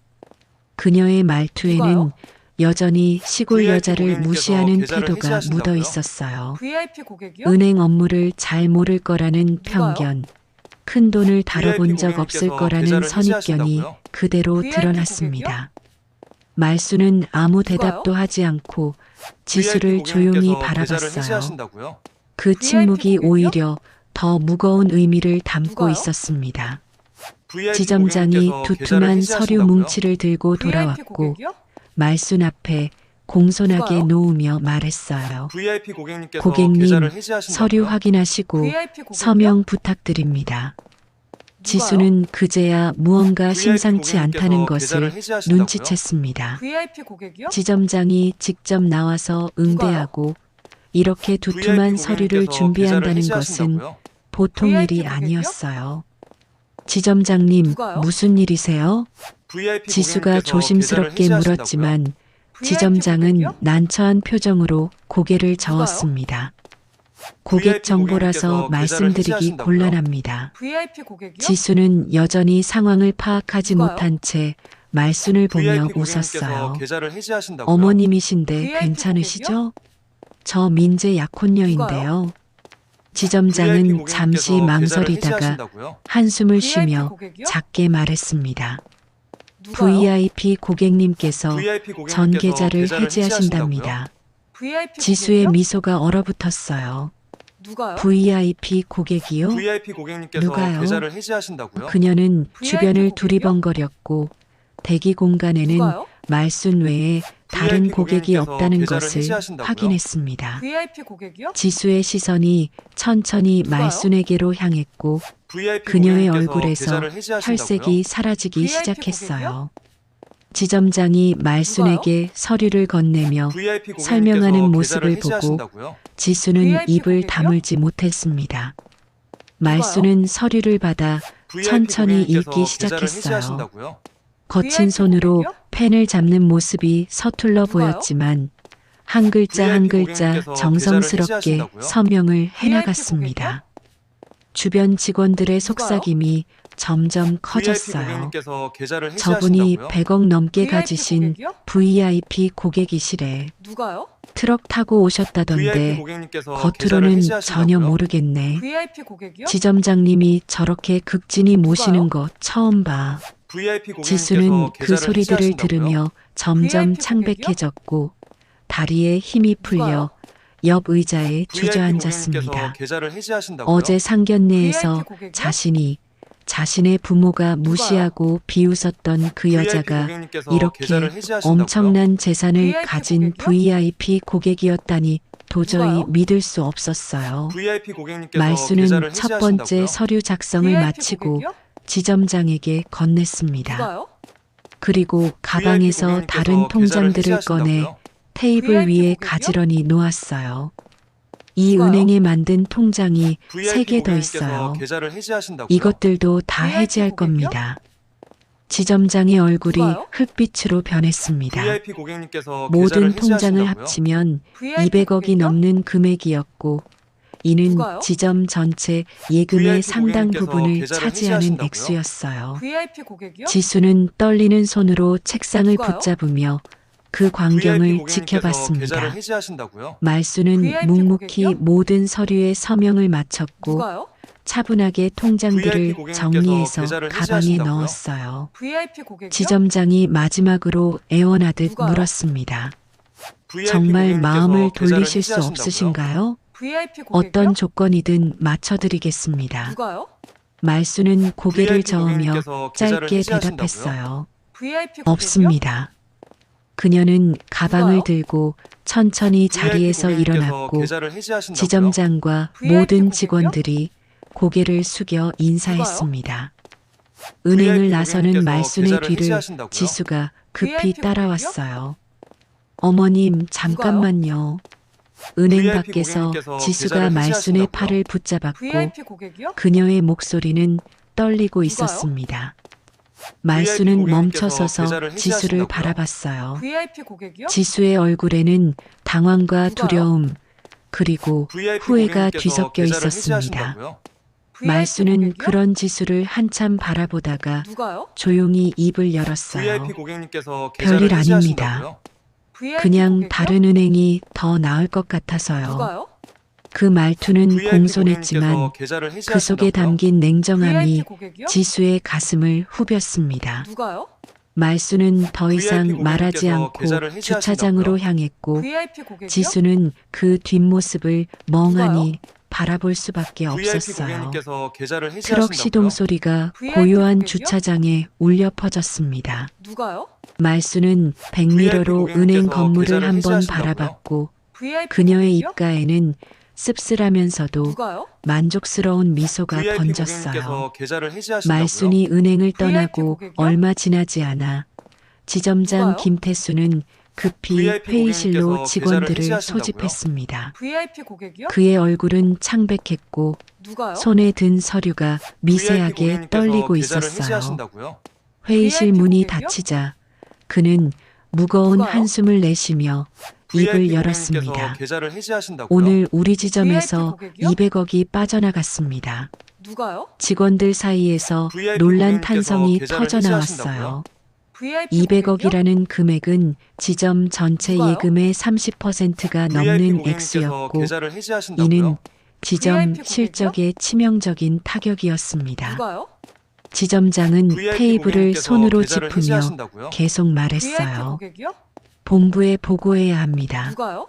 그녀의 말투에는 누가요? 여전히 시골 VIP 여자를 고객님께서 무시하는 계좌를 태도가 해지하신다고요? 묻어 있었어요. VIP 고객이요? 은행 업무를 잘 모를 거라는 누가요? 편견, 큰 돈을 다뤄본 적 고객님께서 없을 거라는 계좌를 선입견이 해지하신다고요? 그대로 VIP 드러났습니다. 말수는 아무 대답도 하지 않고 지수를 조용히 계좌를 바라봤어요. 해지하신다고요? 그 VIP 침묵이 고객이요? 오히려 더 무거운 의미를 담고 누가요? 있었습니다. VIP 지점장이 고객님께서 계좌를 두툼한 서류 해지하신다고요? 뭉치를 들고 VIP 돌아왔고 고객이요? 말순 앞에 공손하게 누가요? 놓으며 말했어요. VIP 고객님께서 고객님, 계좌를 해지하신다고요? 서류 확인하시고 VIP 고객이요? 서명 부탁드립니다. 지수는 그제야 무언가 VIP 심상치 않다는 고객님께서 것을 계좌를 해지하신다고요? 눈치챘습니다. VIP 고객이요? 지점장이 직접 나와서 응대하고 이렇게 두툼한 VIP 서류를 고객님께서 준비한다는 계좌를 것은 해지하신다고요? 보통 VIP 일이 고객이요? 아니었어요. 지점장님, 누가요? 무슨 일이세요? VIP 지수가 고객님께서 조심스럽게 계좌를 해지하신다고요? 물었지만 VIP 지점장은 고객이요? 난처한 표정으로 고개를 누가요? 저었습니다. 고객 VIP 정보라서 고객님께서 계좌를 말씀드리기 해지하신다고요? 곤란합니다. VIP 고객이요? 지수는 여전히 상황을 파악하지 누가요? 못한 채 말순을 보며 VIP 웃었어요. 고객님께서 계좌를 해지하신다고요? 어머님이신데 VIP 괜찮으시죠? 저 민재 약혼녀인데요. 지점장은 VIP 잠시 고객님께서 망설이다가 계좌를 해지하신다고요? 한숨을 VIP 쉬며 고객이요? 작게 말했습니다. 누가요? VIP 고객님께서 VIP 전 고객님께서 계좌를 계좌를 해지하신답니다. VIP 지수의 고객이요? 미소가 얼어붙었어요. 누가요? VIP 고객이요? VIP 고객님께서 누가요? 계좌를 해지하신다고요? 그녀는 VIP 주변을 고객이요? 두리번거렸고 대기 공간에는 누가요? 말순 외에 다른 VIP 고객이 고객님께서 없다는 계좌를 것을 해지하신다고요? 확인했습니다. VIP 고객이요? 지수의 시선이 천천히 누가요? 말순에게로 향했고 VIP 그녀의 고객님께서 얼굴에서 계좌를 해지하신다고요? 혈색이 사라지기 VIP 시작했어요. 지점장이 말순에게 서류를 건네며 VIP 고객님께서 설명하는 계좌를 모습을 보고 해지하신다고요? 지수는 VIP 입을 고객이요? 다물지 못했습니다. 말순은 서류를 받아 VIP 천천히 고객님께서 읽기 계좌를 시작했어요. 해지하신다고요? 거친 VIP 손으로 고객이요? 펜을 잡는 모습이 서툴러 누가요? 보였지만 한 글자 한 VIP 글자 고객님께서 정성스럽게 계좌를 해지하신다고요? 서명을 해나갔습니다. 주변 직원들의 속삭임이 점점 VIP 커졌어요. 고객님께서 계좌를 저분이 해지하신다고요? 100억 넘게 VIP 가지신 고객이요? VIP 고객이시래. 누가요? 트럭 타고 VIP 오셨다던데 고객님께서 계좌를 겉으로는 해지하신다고요? 전혀 모르겠네. VIP 고객이요? 지점장님이 저렇게 극진히 모시는 거 처음 봐. VIP 고객님께서 지수는 그 계좌를 소리들을 해지하신다고요? 들으며 점점 VIP 창백해졌고 다리에 힘이 풀려 누가요? 옆 의자에 VIP 주저앉았습니다. 고객님께서 계좌를 해지하신다고요? 어제 상견례에서 VIP 고객이요? 자신이 자신의 부모가 무시하고 비웃었던 그 여자가 고객님께서 이렇게 계좌를 해지하신다고요? 엄청난 재산을 VIP 가진 고객이요? VIP 고객이었다니 도저히 누가요? 믿을 수 없었어요. VIP 고객님께서 말수는 계좌를 첫 번째 해지하신다고요? 서류 작성을 VIP 마치고 고객이요? 지점장에게 건넸습니다. 누가요? 그리고 가방에서 VIP 다른 고객님께서 통장들을 계좌를 꺼내 해지하신다고요? 테이블 VIP 위에 고객이요? 가지런히 놓았어요. 이 누가요? 은행에 만든 통장이 VIP 3개 더 고객님께서 있어요. 계좌를 해지하신다고요? 이것들도 다 VIP 해지할 고객이요? 겁니다. 지점장의 얼굴이 누가요? 흑빛으로 변했습니다. VIP 고객님께서 모든 계좌를 통장을 해지하신다고요? 합치면 VIP 200억이 고객이요? 넘는 금액이었고 이는 누가요? 지점 전체 예금의 VIP 상당 고객님께서 부분을 계좌를 차지하는 해지하신다고요? 액수였어요. VIP 고객이요? 지수는 떨리는 손으로 책상을 누가요? 붙잡으며 그 VIP 광경을 고객님께서 지켜봤습니다. 계좌를 해지하신다고요? 말수는 VIP 묵묵히 고객이요? 모든 서류에 서명을 마쳤고 누가요? 차분하게 VIP 통장들을 고객님께서 정리해서 계좌를 가방에 해지하신다고요? 넣었어요. VIP 고객이요? 지점장이 마지막으로 애원하듯 누가요? 물었습니다. VIP 정말 고객님께서 마음을 계좌를 돌리실 수 해지하신다고요? 없으신가요? VIP 고객이요? 어떤 조건이든 맞춰드리겠습니다. 누가요? 말수는 고개를 VIP 저으며 고객님께서 계좌를 짧게 해지하신다고요? 대답했어요. VIP 고객이요? 없습니다. 그녀는 가방을 누가요? 들고 천천히 VIP 자리에서 고객님께서 일어났고 계좌를 해지하신다고요? 지점장과 VIP 모든 고객이요? 직원들이 고개를 숙여 인사했습니다. VIP 은행을 나서는 고객님께서 말순의 계좌를 뒤를 해지하신다고요? 지수가 급히 VIP 따라왔어요. 어머님, 잠깐만요. 은행 VIP 밖에서 고객님께서 지수가 계좌를 말순의 해지하신다고요? 팔을 붙잡았고 VIP 고객이요? 그녀의 목소리는 떨리고 누가요? 있었습니다. 말수는 고객님께서 멈춰서서 계좌를 지수를 해지하신다고요? 바라봤어요. VIP 고객이요? 지수의 얼굴에는 당황과 누가요? 두려움 그리고 VIP 후회가 고객님께서 뒤섞여 계좌를 있었습니다. 해지하신다고요? VIP 말수는 고객이요? 그런 지수를 한참 바라보다가 누가요? 조용히 입을 열었어요. VIP 고객님께서 별일 계좌를 아닙니다. 해지하신다고요? VIP 그냥 고객이요? 다른 은행이 더 나을 것 같아서요. 누가요? 그 말투는 VIP 공손했지만 고객님께서 계좌를 그 속에 해지하신다고요? 담긴 냉정함이 VIP 고객이요? 지수의 가슴을 후볐습니다. 누가요? 말수는 더 VIP 이상 고객님께서 말하지 않고 계좌를 해지하신다고요? 주차장으로 향했고 VIP 고객이요? 지수는 그 뒷모습을 멍하니 바라볼 수밖에 VIP 없었어요. 고객님께서 계좌를 트럭 해지하신다고요? 시동 소리가 VIP 고요한 고객이요? 주차장에 울려 퍼졌습니다. 누가요? 말수는 VIP 백미러로 고객님께서 은행 건물을 계좌를 한번 해지하신다고요? 바라봤고 VIP 그녀의 고객이요? 입가에는 씁쓸하면서도 누가요? 만족스러운 미소가 VIP 번졌어요. 고객님께서 계좌를 해지하신다고요? 말순이 은행을 VIP 떠나고 고객이요? 얼마 지나지 않아 지점장 누가요? 김태수는 급히 VIP 회의실로 고객님께서 직원들을 계좌를 해지하신다고요? 소집했습니다. VIP 고객이요? 그의 얼굴은 창백했고 누가요? 손에 든 서류가 VIP 미세하게 고객님께서 떨리고 계좌를 있었어요. 해지하신다고요? 회의실 VIP 문이 고객이요? 닫히자 그는 무거운 누가요? 한숨을 내쉬며 입을 VIP 열었습니다. 고객님께서 계좌를 해지하신다고요? 오늘 우리 지점에서 VIP 고객이요? 200억이 빠져나갔습니다. 누가요? 직원들 사이에서 VIP 논란 고객님께서 탄성이 계좌를 터져나왔어요. VIP 200억이라는 금액은 지점 전체 누가요? 예금의 30%가 VIP 넘는 고객님께서 액수였고 계좌를 해지하신다고요? 이는 지점 VIP 고객이요? 실적에 치명적인 타격이었습니다. 누가요? 지점장은 VIP 테이블을 고객님께서 손으로 계좌를 짚으며 해지하신다고요? 계속 VIP 말했어요. 고객이요? 본부에 보고해야 합니다. 누가요?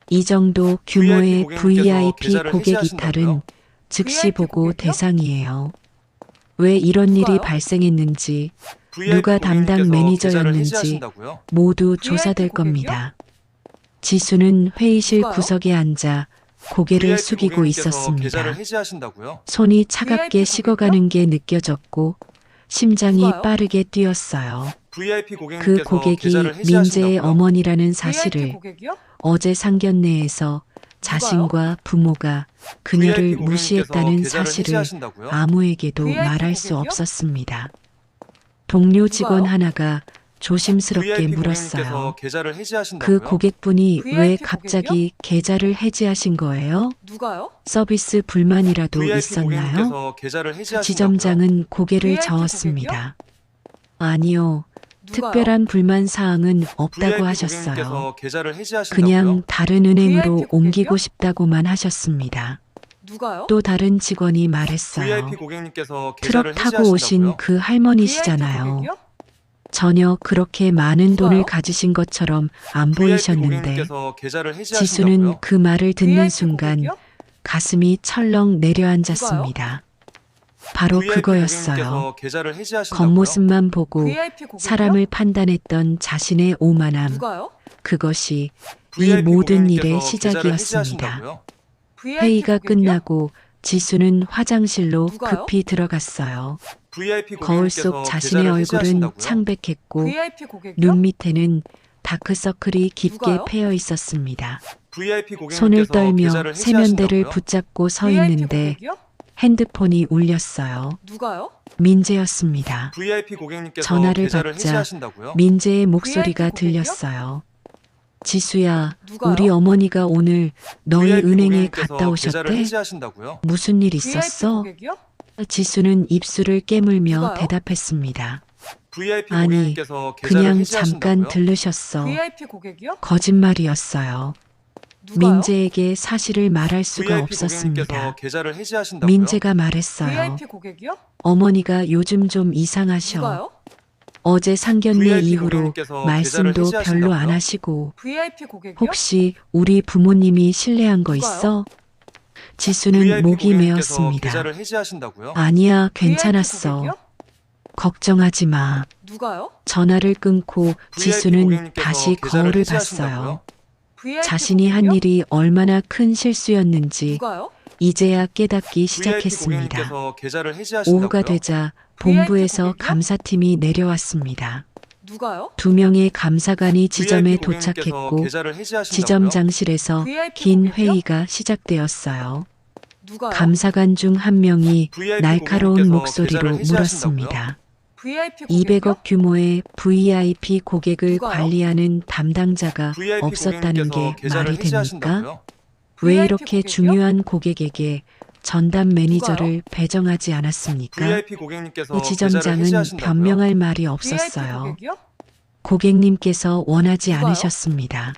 이 정도 규모의 VIP VIP 계좌를 고객 해지하신다고요? 이탈은 즉시 VIP 보고 고객이요? 대상이에요. 왜 이런 일이 누가요? 발생했는지 VIP 누가 담당 고객님께서 매니저였는지 계좌를 해지하신다고요? 모두 VIP 조사될 고객이요? 겁니다. 지수는 회의실 누가요? 구석에 앉아 고개를 VIP 숙이고 고객님께서 있었습니다. 계좌를 해지하신다고요? 손이 차갑게 VIP 식어가는 게 느껴졌고 심장이 누가요? 빠르게 뛰었어요. VIP 그 고객님께서 고객이 계좌를 민재의 해지하신다고요? 어머니라는 VIP 사실을 고객이요? 어제 상견례에서 자신과 부모가 그녀를 VIP 고객님께서 무시했다는 계좌를 사실을 해지하신다고요? 아무에게도 VIP 말할 수 고객이요? 없었습니다. 동료 직원 누가요? 하나가 조심스럽게 VIP 물었어요. 고객님께서 계좌를 해지하신다고요? 그 고객분이 왜 VIP 갑자기 계좌를 해지하신 거예요? 누가요? 서비스 불만이라도 VIP 있었나요? 고객님께서 계좌를 해지하신다고요? 지점장은 고개를 VIP 저었습니다. 아니요. 누가요? 특별한 불만 사항은 없다고 VIP 하셨어요. 고객님께서 계좌를 해지하신다고요? 그냥 다른 은행으로 VIP 옮기고 고객이요? 싶다고만 하셨습니다. 누가요? 또 다른 직원이 말했어요. VIP 고객님께서 계좌를 트럭 타고 오신 해지하신다고요? 그 VIP 할머니시잖아요. 고객이요? 전혀 그렇게 많은 돈을 누가요? 가지신 것처럼 안 VIP 보이셨는데 고객님께서 계좌를 지수는 해지하신다고요? 그 말을 듣는 VIP 순간 고객이요? 가슴이 철렁 내려앉았습니다. 바로 VIP 그거였어요. 고객님께서 계좌를 해지하신다고요? 겉모습만 보고 VIP 고객이요? 사람을 판단했던 자신의 오만함. 누가요? 그것이 이 VIP 모든 고객님께서 일의 계좌를 시작이었습니다. 해지하신다고요? VIP 회의가 고객이요? 끝나고 지수는 화장실로 누가요? 급히 들어갔어요. VIP 거울 고객님께서 속 자신의 계좌를 얼굴은 해지하신다고요? 창백했고 VIP 고객이요? 눈 밑에는 다크서클이 깊게 누가요? 패여 있었습니다. VIP 고객님께서 손을 떨며 계좌를 세면대를 해지하신다고요? 붙잡고 서 VIP 있는데 고객이요? 핸드폰이 울렸어요. 누가요? 민재였습니다. VIP 고객님께서 전화를 계좌를 받자 해지하신다고요? 민재의 목소리가 VIP 고객이요? 들렸어요. 지수야, 누가요? 우리 어머니가 오늘 너희 VIP 은행에 고객님께서 갔다 계좌를 오셨대? 해지하신다고요? 무슨 일 VIP 있었어? 고객이요? 지수는 입술을 깨물며 누가요? 대답했습니다. VIP 아니, 고객님께서 계좌를 그냥 해지하신다고요? 잠깐 들르셨어. VIP 고객이요? 거짓말이었어요. 누가요? 민재에게 사실을 말할 수가 VIP 없었습니다. 고객님께서 계좌를 해지하신다고요? 민재가 말했어요. VIP 고객이요? 어머니가 요즘 좀 이상하셔. 누가요? 어제 상견례 VIP 이후로 고객님께서 말씀도 계좌를 해지하신다고요? 별로 안 하시고 VIP 고객이요? 혹시 우리 부모님이 실례한 거 누가요? 있어? 지수는 VIP 목이 고객님께서 메었습니다. 계좌를 해지하신다고요? 아니야, VIP 괜찮았어. 고객이요? 걱정하지 마. 누가요? 전화를 끊고 VIP 지수는 고객님께서 다시 계좌를 거울을 해지하신다고요? 봤어요. VIP 자신이 한 고객이요? 일이 얼마나 큰 실수였는지 누가요? 이제야 깨닫기 VIP 시작했습니다. 고객님께서 계좌를 해지하신다고요? 오후가 되자 VIP 본부에서 고객이요? 감사팀이 내려왔습니다. 누가요? 2명의 감사관이 지점에 VIP 고객님께서 도착했고 계좌를 해지하신다고요? 지점장실에서 VIP 긴 고객이요? 회의가 시작되었어요. 누가요? 감사관 중 한 명이 VIP 날카로운 고객님께서 목소리로 계좌를 해지하신다고요? 물었습니다. VIP 고객이요? 200억 규모의 VIP 고객을 누가요? 관리하는 담당자가 VIP 없었다는 게 고객님께서 계좌를 말이 됩니까? 해지하신다고요? 왜 VIP 이렇게 고객이요? 중요한 고객에게 전담 매니저를 배정하지 않았습니까? VIP 고객님께서 계좌를 지점장은 해지하신다고요? 변명할 말이 VIP 없었어요. 고객이요? 고객님께서 원하지 누가요? 않으셨습니다.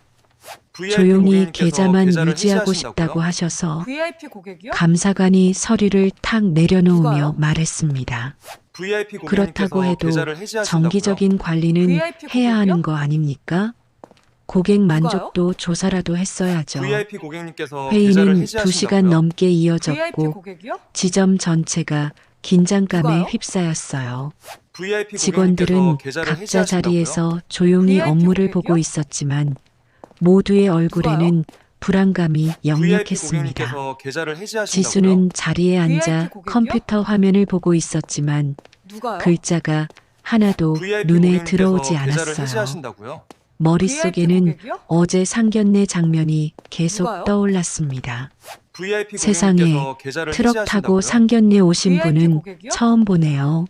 VIP 조용히 고객님께서 계좌만 계좌를 유지하고 해지하신다고요? 싶다고 하셔서 VIP 고객이요? 감사관이 서류를 탁 내려놓으며 누가요? 말했습니다. VIP 그렇다고 고객님께서 해도 계좌를 해지하신다고요? 정기적인 관리는 VIP 해야 하는 고객이요? 거 아닙니까? 고객 만족도 조사라도 했어야죠. VIP 고객님께서 계좌를 회의는 해지하신다고요? 2시간 넘게 VIP 이어졌고 고객이요? 지점 전체가 긴장감에 누가요? 휩싸였어요. VIP 직원들은 고객님께서 계좌를 각자 해지하신다고요? 자리에서 조용히 VIP 업무를 고객이요? 보고 있었지만 모두의 얼굴에는 불안감이 VIP 역력했습니다. 고객님께서 계좌를 해지하신다고요? 지수는 자리에 앉아 VIP 고객이요? 컴퓨터 화면을 보고 있었지만 누가요? 글자가 하나도 VIP 눈에 고객님께서 들어오지 계좌를 않았어요. 해지하신다고요? 머릿속에는 VIP 고객이요? 어제 상견례 장면이 계속 누가요? 떠올랐습니다. VIP 세상에 고객님께서 계좌를 트럭 타고 해지하신다고요? 상견례 오신 VIP 분은 고객이요? 처음 보네요.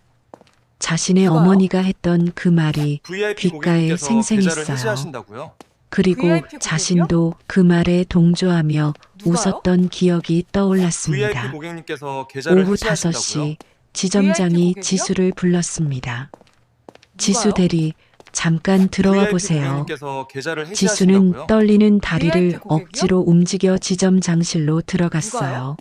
자신의 누가요? 어머니가 했던 그 말이 VIP 귓가에 고객님께서 계좌를 생생했어요. 해지하신다고요? 그리고 VIP 고객이요? 자신도 그 말에 동조하며 누가요? 웃었던 기억이 VIP 떠올랐습니다. 고객님께서 계좌를 오후 해지하신다고요? 5시 지점장이 VIP 고객이요? 지수를 불렀습니다. 지수 누가요? 대리, 잠깐 들어와 VIP 보세요. 고객님께서 계좌를 지수는 해지하신다고요? 떨리는 다리를 VIP 고객이요? 억지로 움직여 지점장실로 들어갔어요.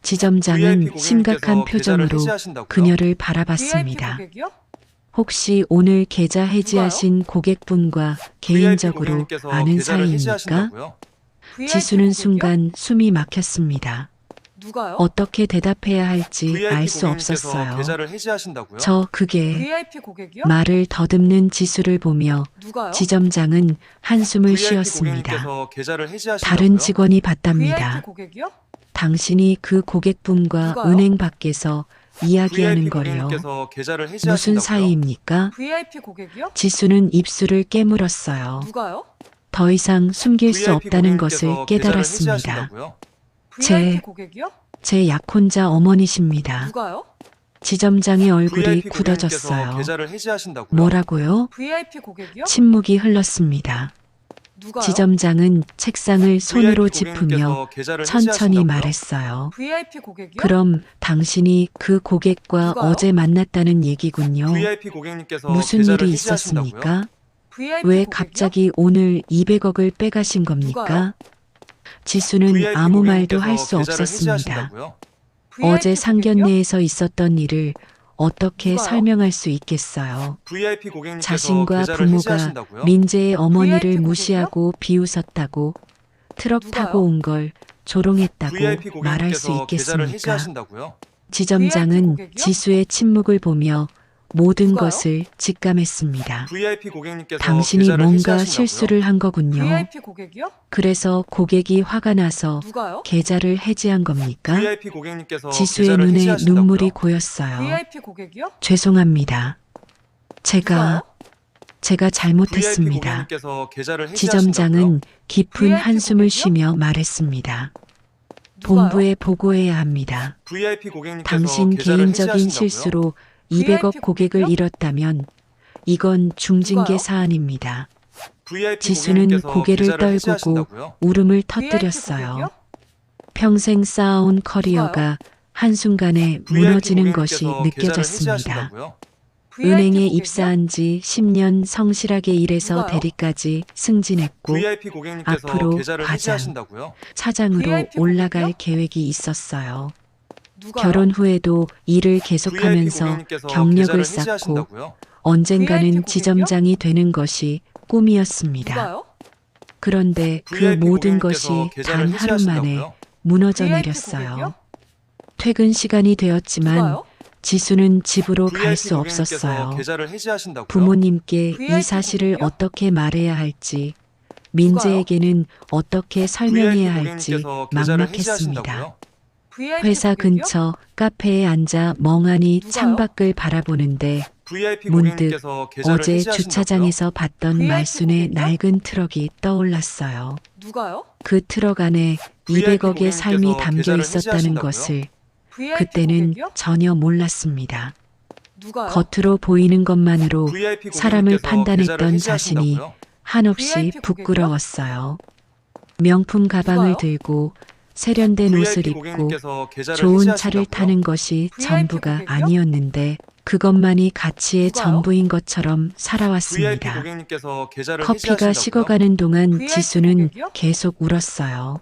지점장은 VIP 심각한 고객님께서 계좌를 표정으로 해지하신다고요? 그녀를 VIP 바라봤습니다. 고객이요? 혹시 오늘 계좌 해지하신 고객분과 개인적으로 VIP 고객님께서 아는 계좌를 사이입니까? 해지하신다고요? VIP 지수는 고객이요? 순간 숨이 막혔습니다. 누가요? 어떻게 대답해야 할지 VIP 알 수 고객님께서 없었어요. 계좌를 해지하신다고요? 저 그게 VIP 고객이요? 말을 더듬는 지수를 보며 누가요? 지점장은 한숨을 VIP 쉬었습니다. 고객님께서 계좌를 해지하신다고요? 다른 직원이 VIP 봤답니다. 고객이요? 당신이 그 고객분과 누가요? 은행 밖에서 이야기하는 VIP 거래요. 고객님께서 계좌를 해지하신다고요? 무슨 사이입니까? VIP 고객이요? 지수는 입술을 깨물었어요. 누가요? 더 이상 숨길 수 VIP 없다는 고객님께서 것을 계좌를 깨달았습니다. 해지하신다고요? VIP 고객이요? 제 약혼자 어머니십니다. 누가요? 지점장의 얼굴이 VIP 고객님께서 굳어졌어요. 계좌를 해지하신다고요? 뭐라고요? VIP 고객이요? 침묵이 흘렀습니다. 누가요? 지점장은 책상을 손으로 VIP 짚으며 고객님께서 계좌를 천천히 해지하신다고요? 말했어요. VIP 고객이요? 그럼 당신이 그 고객과 누가요? 어제 만났다는 얘기군요. VIP 고객님께서 무슨 계좌를 일이 해지하신다고요? 있었습니까? VIP 왜 고객이요? 갑자기 오늘 200억을 빼가신 겁니까? 누가요? 지수는 VIP 아무 말도 고객님께서 할 수 계좌를 없었습니다. 해지하신다고요? VIP 어제 고객이요? 상견례에서 있었던 일을 어떻게 누가요? 설명할 수 있겠어요? VIP 고객님께서 자신과 계좌를 부모가 해지하신다고요? 민재의 어머니를 VIP 무시하고 비웃었다고 트럭 누가요? 타고 온 걸 조롱했다고 VIP 말할 수 고객님께서 계좌를 있겠습니까? 해지하신다고요? 지점장은 고객이요? 지수의 침묵을 보며 모든 누가요? 것을 직감했습니다. VIP 고객님께서 당신이 계좌를 뭔가 해지하신다고요? 실수를 한 거군요. VIP 고객이요? 그래서 고객이 화가 나서 누가요? 계좌를 해지한 겁니까? VIP 고객님께서 지수의 계좌를 눈에 해지하신다고요? 눈물이 고였어요. VIP 고객이요? 죄송합니다. 누가요? 제가 VIP 잘못했습니다. 고객님께서 계좌를 해지하신다고요? 지점장은 깊은 VIP 한숨을 고객이요? 쉬며 말했습니다. 누가요? 본부에 보고해야 합니다. VIP 고객님께서 당신 계좌를 개인적인 해지하신다고요? 실수로 VIP 200억 고객을 고객이요? 잃었다면 이건 중징계 누가요? 사안입니다. VIP 지수는 고객님께서 고개를 계좌를 떨구고 해지하신다고요? 울음을 VIP 터뜨렸어요. 고객이요? 평생 쌓아온 커리어가 한순간에 VIP 무너지는 것이 고객님께서 계좌를 느껴졌습니다. 해지하신다고요? VIP 은행에 고객이요? 입사한 지 10년 성실하게 일해서 누가요? 대리까지 승진했고 VIP 고객님께서 앞으로 계좌를 과장, 해지하신다고요? 차장으로 VIP 올라갈 고객이요? 계획이 있었어요. 누가요? 결혼 후에도 일을 VIP 계속하면서 고객님께서 경력을 계좌를 쌓고 해지하신다고요? 언젠가는 VIP 지점장이 되는 것이 꿈이었습니다. 누가요? 그런데 그 VIP 모든 고객님께서 것이 계좌를 단 하루 만에 해지하신다고요? 무너져 VIP 내렸어요. 고객이요? 퇴근 시간이 되었지만 누가요? 지수는 집으로 갈 VIP 수 고객님께서 없었어요. 계좌를 해지하신다고요? 부모님께 이 VIP 사실을 고객이요? 어떻게 말해야 할지, 민재에게는 어떻게 설명해야 VIP 할지 고객님께서 계좌를 막막했습니다. 해지하신다고요? VIP 회사 고객이요? 근처 카페에 앉아 멍하니 누가요? 창밖을 바라보는데 VIP 문득 고객님께서 계좌를 어제 해지하신다고요? 주차장에서 봤던 VIP 말순의 고객이요? 낡은 트럭이 떠올랐어요. 누가요? 그 트럭 안에 VIP 200억의 삶이 고객님께서 담겨 계좌를 있었다는 해지하신다고요? 것을 VIP 그때는 고객이요? 전혀 몰랐습니다. 누가요? 겉으로 보이는 것만으로 VIP 사람을 고객님께서 판단했던 계좌를 자신이 해지하신다고요? 한없이 VIP 고객이요? 부끄러웠어요. 명품 가방을 누가요? 들고 세련된 옷을 VIP 입고 고객님께서 계좌를 좋은 차를 해지하신다고요? 타는 것이 VIP 전부가 고객이요? 아니었는데 그것만이 가치의 누가요? 전부인 것처럼 VIP 살아왔습니다. 고객님께서 계좌를 커피가 해지하신다고요? 식어가는 동안 VIP 지수는 고객이요? 계속 울었어요.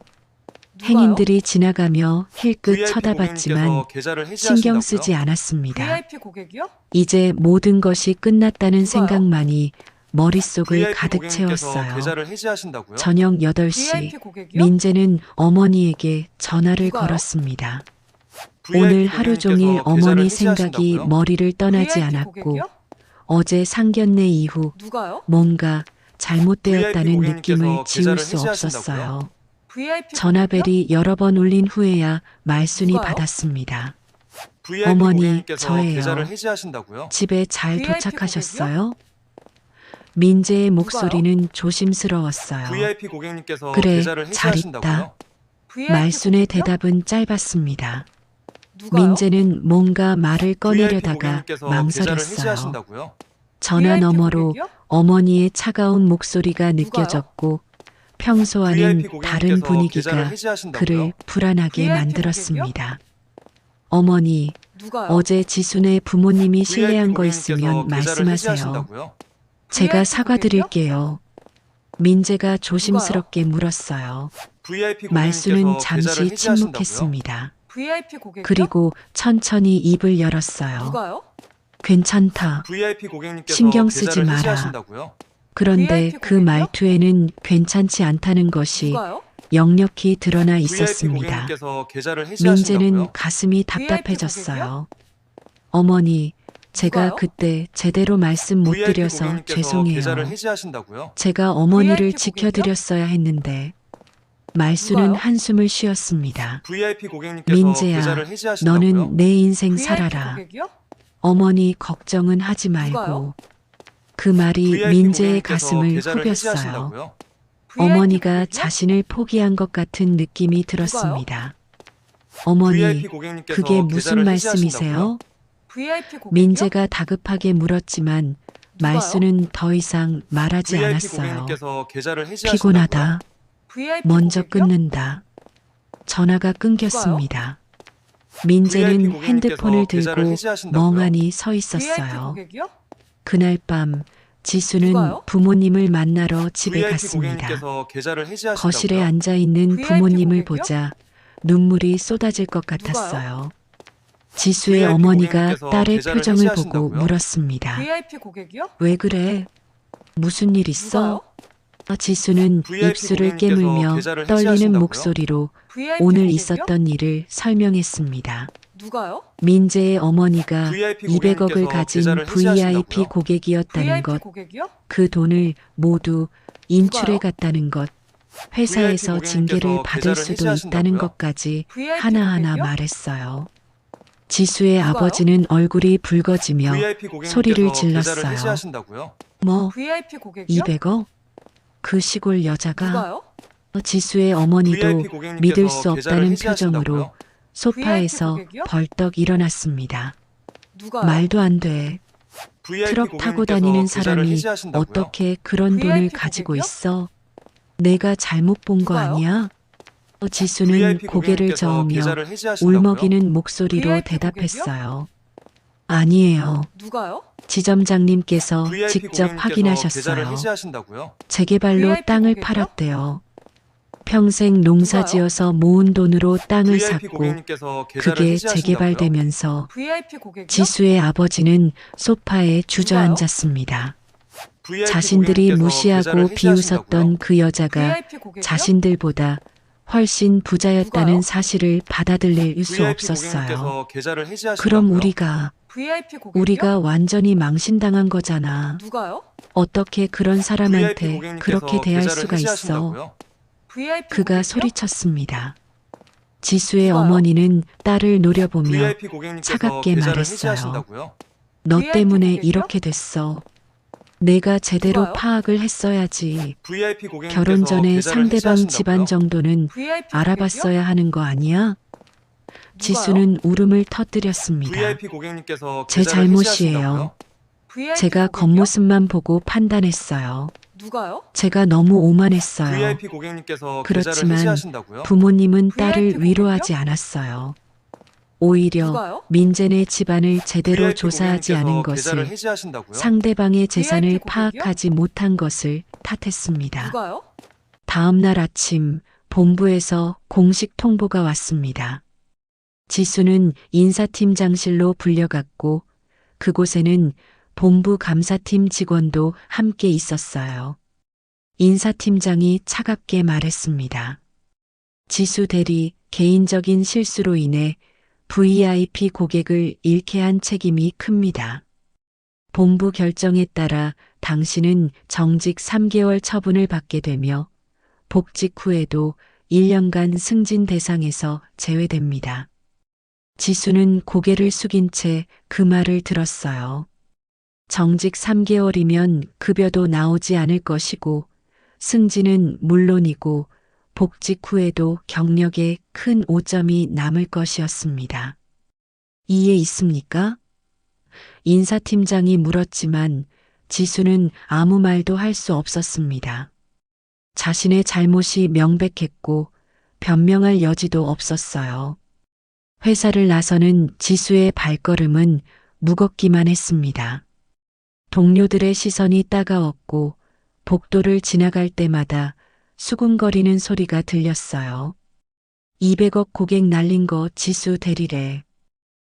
누가요? 행인들이 지나가며 힐끗 VIP 쳐다봤지만 고객님께서 계좌를 신경 해지하신다고요? 쓰지 않았습니다. VIP 고객이요? 이제 모든 것이 끝났다는 누가요? 생각만이 머릿속을 VIP 가득 고객님께서 채웠어요. 계좌를 해지하신다고요? 저녁 8시 VIP 고객이요? 민재는 어머니에게 전화를 누가요? 걸었습니다. VIP 오늘 하루 종일 고객님께서 어머니 계좌를 생각이 해지하신다고요? 머리를 떠나지 VIP 않았고 고객이요? 어제 상견례 이후 누가요? 뭔가 잘못되었다는 VIP 느낌을 고객님께서 지울 계좌를 수 해지하신다고요? 없었어요. VIP 전화벨이 여러 번 울린 후에야 말순이 누가요? 받았습니다. VIP 어머니, 고객님께서 저예요. 계좌를 해지하신다고요? 집에 잘 VIP 도착하셨어요? 민재의 목소리는 조심스러웠어요. VIP 고객님께서 그래, 계좌를 잘 해지하신다고요? 있다. VIP 말순의 고객이요? 대답은 짧았습니다. 누가요? 민재는 뭔가 말을 VIP 꺼내려다가 고객님께서 계좌를 망설였어요. 해지하신다고요? 전화 VIP 너머로 고객이요? 어머니의 차가운 목소리가 느껴졌고 평소와는 VIP 다른 고객님께서 분위기가 계좌를 해지하신다고요? 그를 불안하게 VIP 만들었습니다. 어머니, 누가요? 어제 지순의 부모님이 실례한 거 VIP 있으면 고객님께서 계좌를 말씀하세요. 해지하신다고요? 제가 VIP 사과드릴게요. 민재가 조심스럽게 물었어요. VIP 말수는 고객님께서 잠시 계좌를 해지하신다고요? 침묵했습니다. VIP 고객이요? 그리고 천천히 입을 열었어요. 누가요? 괜찮다. VIP 고객님께서 신경 쓰지 계좌를 마라. 해지하신다고요? 그런데 VIP 그 고객이요? 말투에는 괜찮지 않다는 것이 누가요? 역력히 드러나 VIP 있었습니다. 고객님께서 계좌를 해지하신다고요? 민재는 가슴이 답답해졌어요. 어머니, 제가 누가요? 그때 제대로 말씀 못 VIP 드려서 고객님께서 죄송해요. 계좌를 해지하신다고요? 제가 어머니를 VIP 지켜드렸어야 했는데 말수는 누가요? 한숨을 쉬었습니다. VIP 고객님께서 민재야, 계좌를 해지하신다고요? 너는 내 인생 VIP 살아라. 고객이요? 어머니 걱정은 하지 말고. 누가요? 그 말이 VIP 민재의 고객님께서 가슴을 계좌를 후볐어요. 해지하신다고요? VIP 어머니가 고객이요? 자신을 포기한 것 같은 느낌이 들었습니다. 어머니, VIP 고객님께서 그게 무슨 계좌를 말씀이세요? 해지하신다고요? VIP 고객이요? 민재가 다급하게 물었지만 누가요? 말수는 더 이상 말하지 VIP 않았어요. 고객님께서 계좌를 해지하신다고요? 피곤하다. VIP 먼저 고객이요? 끊는다. 전화가 끊겼습니다. VIP 민재는 고객님께서 핸드폰을 계좌를 들고 해지하신다고요? 멍하니 서 VIP 있었어요. 고객이요? 그날 밤 지수는 누가요? 부모님을 만나러 집에 VIP 갔습니다. 고객님께서 계좌를 해지하신다고요? 거실에 앉아 있는 VIP 부모님을 고객이요? 보자 눈물이 쏟아질 것 누가요? 같았어요. 지수의 VIP 어머니가 고객님께서 딸의 계좌를 표정을 보고 해지하신다고요? 물었습니다. VIP 고객이요? 왜 그래? 무슨 일 있어? 지수는 VIP 입술을 고객님께서 깨물며 계좌를 떨리는 해지하신다고요? 목소리로 VIP 오늘 고객이요? 있었던 일을 설명했습니다. 누가요? 민재의 어머니가 VIP 200억을 고객님께서 가진 계좌를 VIP 해지하신다고요? 고객이었다는 VIP 것, 고객이요? 그 돈을 모두 인출해 누가요? 갔다는 것, 회사에서 VIP 징계를 고객님께서 받을 계좌를 수도 해지하신다고요? 있다는 것까지 VIP 하나하나 고객이요? 말했어요. 지수의 누가요? 아버지는 얼굴이 붉어지며 VIP 소리를 고객님께서 계좌를 질렀어요. 해지하신다고요? 뭐 VIP 고객이요? 200억? 그 시골 여자가 누가요? 지수의 어머니도 VIP 고객님께서 믿을 수 계좌를 없다는 해지하신다고요? 표정으로 소파에서 VIP 고객이요? 벌떡 일어났습니다. 누가요? 말도 안 돼. VIP 트럭 타고 고객님께서 다니는 계좌를 사람이 해지하신다고요? 어떻게 그런 VIP 돈을 가지고 고객이요? 있어? 내가 잘못 본 거 누가요? 아니야? 지수는 VIP 고개를 고객님께서 저으며 계좌를 해지하신다고요? 울먹이는 목소리로 VIP 대답했어요. 아니에요. 누가요? 지점장님께서 VIP 직접 고객님께서 계좌를 확인하셨어요. 해지하신다고요? 재개발로 VIP 땅을 고객이요? 팔았대요. 평생 농사지어서 모은 돈으로 땅을 VIP 샀고 고객님께서 계좌를 그게 해지하신다고요? 재개발되면서 VIP 고객이요? 지수의 아버지는 소파에 주저앉았습니다. VIP 자신들이 고객님께서 무시하고 계좌를 비웃었던 해지하신다고요? 그 여자가 VIP 고객이요? 자신들보다 훨씬 부자였다는 누가요? 사실을 받아들일 수 VIP 없었어요. 고객님께서 계좌를 해지하신다고요? 그럼 VIP 고객이요? 우리가 완전히 망신당한 거잖아. 누가요? 어떻게 그런 VIP 사람한테 고객님께서 그렇게 대할 계좌를 수가 있어? 해지하신다고요? VIP 그가 고객이요? 소리쳤습니다. 지수의 누가요? 어머니는 딸을 노려보며 VIP 고객님께서 차갑게 계좌를 말했어요. 해지하신다고요? 너 VIP 때문에 고객이요? 이렇게 됐어. 내가 제대로 누가요? 파악을 했어야지. VIP 고객님께서 결혼 전에 계좌를 상대방 해지하신다고요? 집안 정도는 VIP 알아봤어야 하는 거 아니야? 고객이요? 지수는 울음을 터뜨렸습니다. VIP 고객님께서 제 계좌를 잘못이에요. 해지하신다고요? VIP 제가 고객이요? 겉모습만 보고 판단했어요. 누가요? 제가 너무 오만했어요. VIP 고객님께서 계좌를 그렇지만 해지하신다고요? 부모님은 VIP 딸을 고객이요? 위로하지 않았어요. 오히려 누가요? 민재네 집안을 제대로 VIP 조사하지 않은 고객님께서 계좌를 것을, 해지하신다고요? 상대방의 재산을 VIP 고객이요? 파악하지 못한 것을 탓했습니다. 누가요? 다음 날 아침 본부에서 공식 통보가 왔습니다. 지수는 인사팀장실로 불려갔고 그곳에는 본부 감사팀 직원도 함께 있었어요. 인사팀장이 차갑게 말했습니다. 지수 대리 개인적인 실수로 인해 VIP 고객을 잃게 한 책임이 큽니다. 본부 결정에 따라 당신은 정직 3개월 처분을 받게 되며 복직 후에도 1년간 승진 대상에서 제외됩니다. 지수는 고개를 숙인 채 그 말을 들었어요. 정직 3개월이면 급여도 나오지 않을 것이고 승진은 물론이고 복직 후에도 경력에 큰 오점이 남을 것이었습니다. 이해 있습니까? 인사팀장이 물었지만 지수는 아무 말도 할 수 없었습니다. 자신의 잘못이 명백했고 변명할 여지도 없었어요. 회사를 나서는 지수의 발걸음은 무겁기만 했습니다. 동료들의 시선이 따가웠고 복도를 지나갈 때마다 수군거리는 소리가 들렸어요. 200억 고객 날린 거 지수 대리래.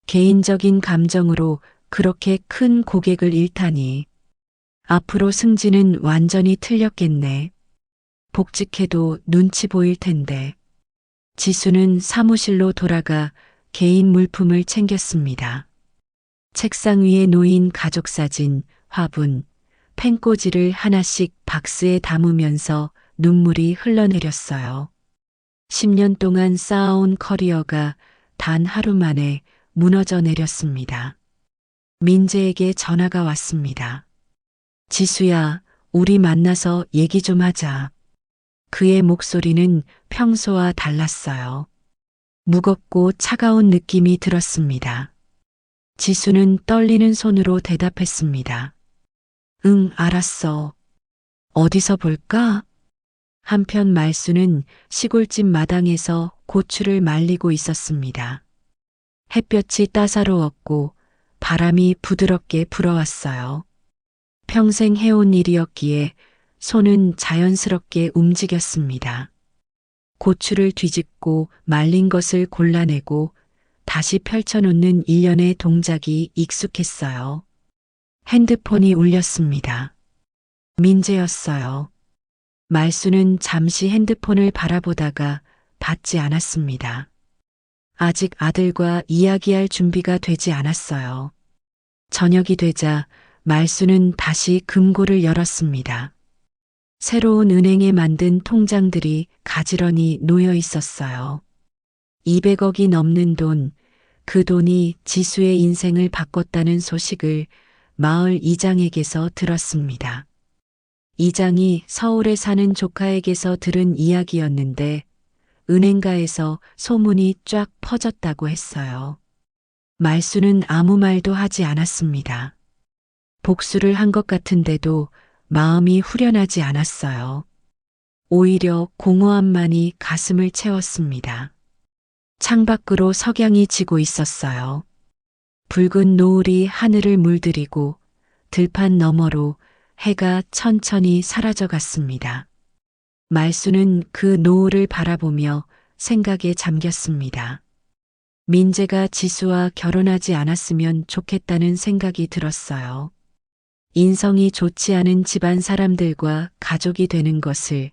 개인적인 감정으로 그렇게 큰 고객을 잃다니. 앞으로 승진은 완전히 틀렸겠네. 복직해도 눈치 보일 텐데. 지수는 사무실로 돌아가 개인 물품을 챙겼습니다. 책상 위에 놓인 가족사진, 화분, 펜꽂이를 하나씩 박스에 담으면서 눈물이 흘러내렸어요. 10년 동안 쌓아온 커리어가 단 하루 만에 무너져 내렸습니다. 민재에게 전화가 왔습니다. 지수야, 우리 만나서 얘기 좀 하자. 그의 목소리는 평소와 달랐어요. 무겁고 차가운 느낌이 들었습니다. 지수는 떨리는 손으로 대답했습니다. 응, 알았어. 어디서 볼까? 한편 말수는 시골집 마당에서 고추를 말리고 있었습니다. 햇볕이 따사로웠고 바람이 부드럽게 불어왔어요. 평생 해온 일이었기에 손은 자연스럽게 움직였습니다. 고추를 뒤집고 말린 것을 골라내고 다시 펼쳐놓는 일련의 동작이 익숙했어요. 핸드폰이 울렸습니다. 민재였어요. 말수는 잠시 핸드폰을 바라보다가 받지 않았습니다. 아직 아들과 이야기할 준비가 되지 않았어요. 저녁이 되자 말수는 다시 금고를 열었습니다. 새로운 은행에 만든 통장들이 가지런히 놓여 있었어요. 200억이 넘는 돈, 그 돈이 지수의 인생을 바꿨다는 소식을 마을 이장에게서 들었습니다. 이장이 서울에 사는 조카에게서 들은 이야기였는데 은행가에서 소문이 쫙 퍼졌다고 했어요. 말수는 아무 말도 하지 않았습니다. 복수를 한 것 같은데도 마음이 후련하지 않았어요. 오히려 공허함만이 가슴을 채웠습니다. 창밖으로 석양이 지고 있었어요. 붉은 노을이 하늘을 물들이고 들판 너머로 해가 천천히 사라져갔습니다. 말수는 그 노을을 바라보며 생각에 잠겼습니다. 민재가 지수와 결혼하지 않았으면 좋겠다는 생각이 들었어요. 인성이 좋지 않은 집안 사람들과 가족이 되는 것을,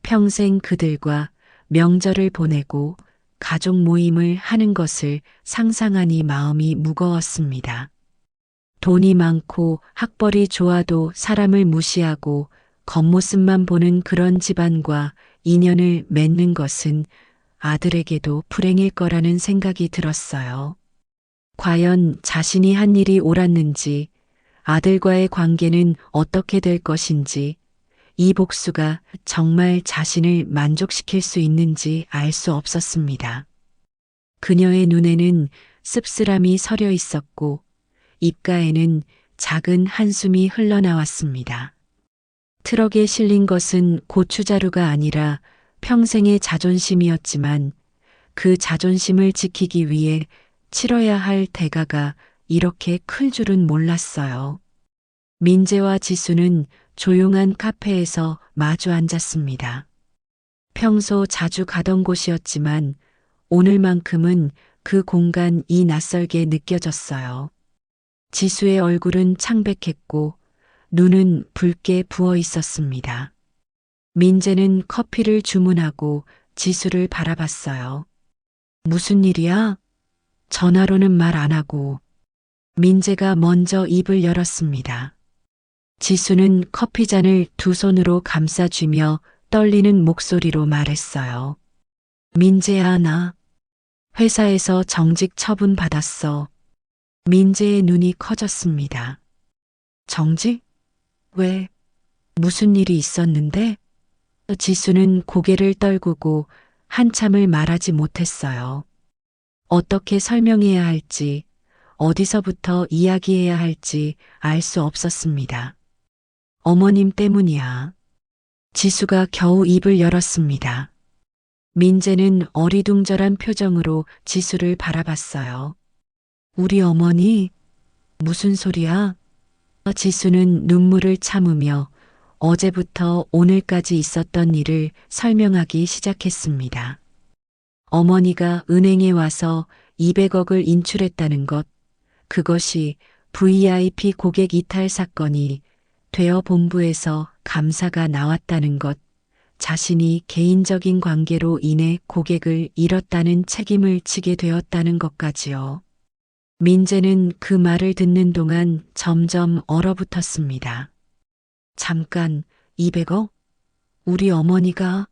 평생 그들과 명절을 보내고 가족 모임을 하는 것을 상상하니 마음이 무거웠습니다. 돈이 많고 학벌이 좋아도 사람을 무시하고 겉모습만 보는 그런 집안과 인연을 맺는 것은 아들에게도 불행일 거라는 생각이 들었어요. 과연 자신이 한 일이 옳았는지, 아들과의 관계는 어떻게 될 것인지, 이 복수가 정말 자신을 만족시킬 수 있는지 알 수 없었습니다. 그녀의 눈에는 씁쓸함이 서려 있었고 입가에는 작은 한숨이 흘러나왔습니다. 트럭에 실린 것은 고추자루가 아니라 평생의 자존심이었지만 그 자존심을 지키기 위해 치러야 할 대가가 이렇게 클 줄은 몰랐어요. 민재와 지수는 조용한 카페에서 마주 앉았습니다. 평소 자주 가던 곳이었지만 오늘만큼은 그 공간이 낯설게 느껴졌어요. 지수의 얼굴은 창백했고 눈은 붉게 부어 있었습니다. 민재는 커피를 주문하고 지수를 바라봤어요. 무슨 일이야? 전화로는 말 안 하고. 민재가 먼저 입을 열었습니다. 지수는 커피잔을 두 손으로 감싸쥐며 떨리는 목소리로 말했어요. 민재야, 나 회사에서 정직 처분 받았어. 민재의 눈이 커졌습니다. 정직? 왜? 무슨 일이 있었는데? 지수는 고개를 떨구고 한참을 말하지 못했어요. 어떻게 설명해야 할지, 어디서부터 이야기해야 할지 알 수 없었습니다. 어머님 때문이야. 지수가 겨우 입을 열었습니다. 민재는 어리둥절한 표정으로 지수를 바라봤어요. 우리 어머니? 무슨 소리야? 지수는 눈물을 참으며 어제부터 오늘까지 있었던 일을 설명하기 시작했습니다. 어머니가 은행에 와서 200억을 인출했다는 것, 그것이 VIP 고객 이탈 사건이 되어 본부에서 감사가 나왔다는 것, 자신이 개인적인 관계로 인해 고객을 잃었다는 책임을 지게 되었다는 것까지요. 민재는 그 말을 듣는 동안 점점 얼어붙었습니다. 잠깐, 200억? 우리 어머니가?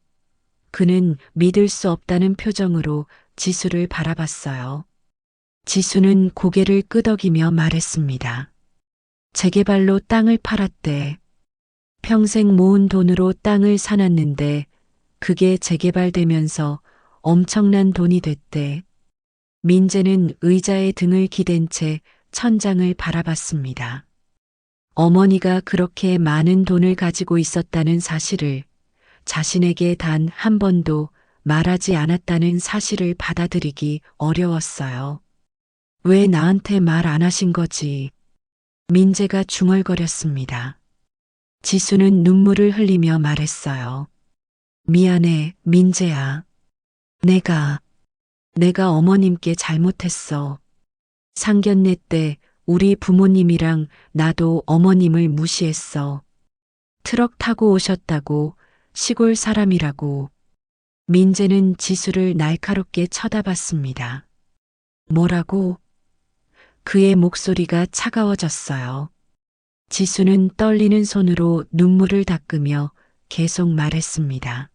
그는 믿을 수 없다는 표정으로 지수를 바라봤어요. 지수는 고개를 끄덕이며 말했습니다. 재개발로 땅을 팔았대. 평생 모은 돈으로 땅을 사놨는데 그게 재개발되면서 엄청난 돈이 됐대. 민재는 의자에 등을 기댄 채 천장을 바라봤습니다. 어머니가 그렇게 많은 돈을 가지고 있었다는 사실을, 자신에게 단 한 번도 말하지 않았다는 사실을 받아들이기 어려웠어요. 왜 나한테 말 안 하신 거지? 민재가 중얼거렸습니다. 지수는 눈물을 흘리며 말했어요. 미안해, 민재야. 내가 어머님께 잘못했어. 상견례 때 우리 부모님이랑 나도 어머님을 무시했어. 트럭 타고 오셨다고, 시골 사람이라고. 민재는 지수를 날카롭게 쳐다봤습니다. 뭐라고? 그의 목소리가 차가워졌어요. 지수는 떨리는 손으로 눈물을 닦으며 계속 말했습니다.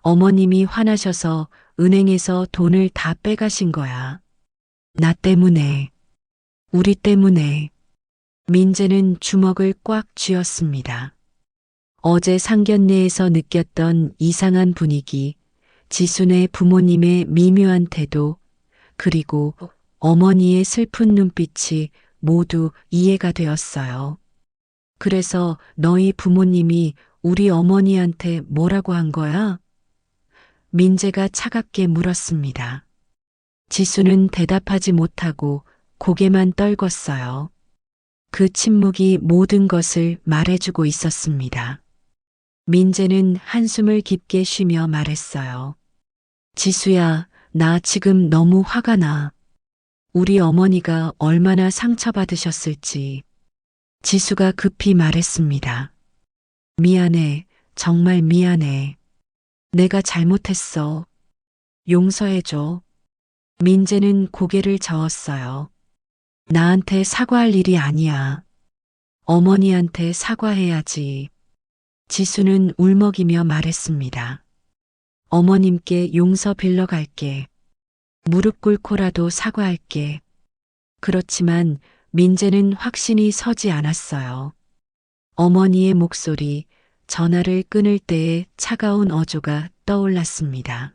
어머님이 화나셔서 은행에서 돈을 다 빼가신 거야. 나 때문에, 우리 때문에. 민재는 주먹을 꽉 쥐었습니다. 어제 상견례에서 느꼈던 이상한 분위기, 지순의 부모님의 미묘한 태도, 그리고 어머니의 슬픈 눈빛이 모두 이해가 되었어요. 그래서 너희 부모님이 우리 어머니한테 뭐라고 한 거야? 민재가 차갑게 물었습니다. 지수는 대답하지 못하고 고개만 떨궜어요. 그 침묵이 모든 것을 말해주고 있었습니다. 민재는 한숨을 깊게 쉬며 말했어요. 지수야, 나 지금 너무 화가 나. 우리 어머니가 얼마나 상처받으셨을지. 지수가 급히 말했습니다. 미안해, 정말 미안해. 내가 잘못했어. 용서해줘. 민재는 고개를 저었어요. 나한테 사과할 일이 아니야. 어머니한테 사과해야지. 지수는 울먹이며 말했습니다. 어머님께 용서 빌러 갈게. 무릎 꿇고라도 사과할게. 그렇지만 민재는 확신이 서지 않았어요. 어머니의 목소리, 전화를 끊을 때의 차가운 어조가 떠올랐습니다.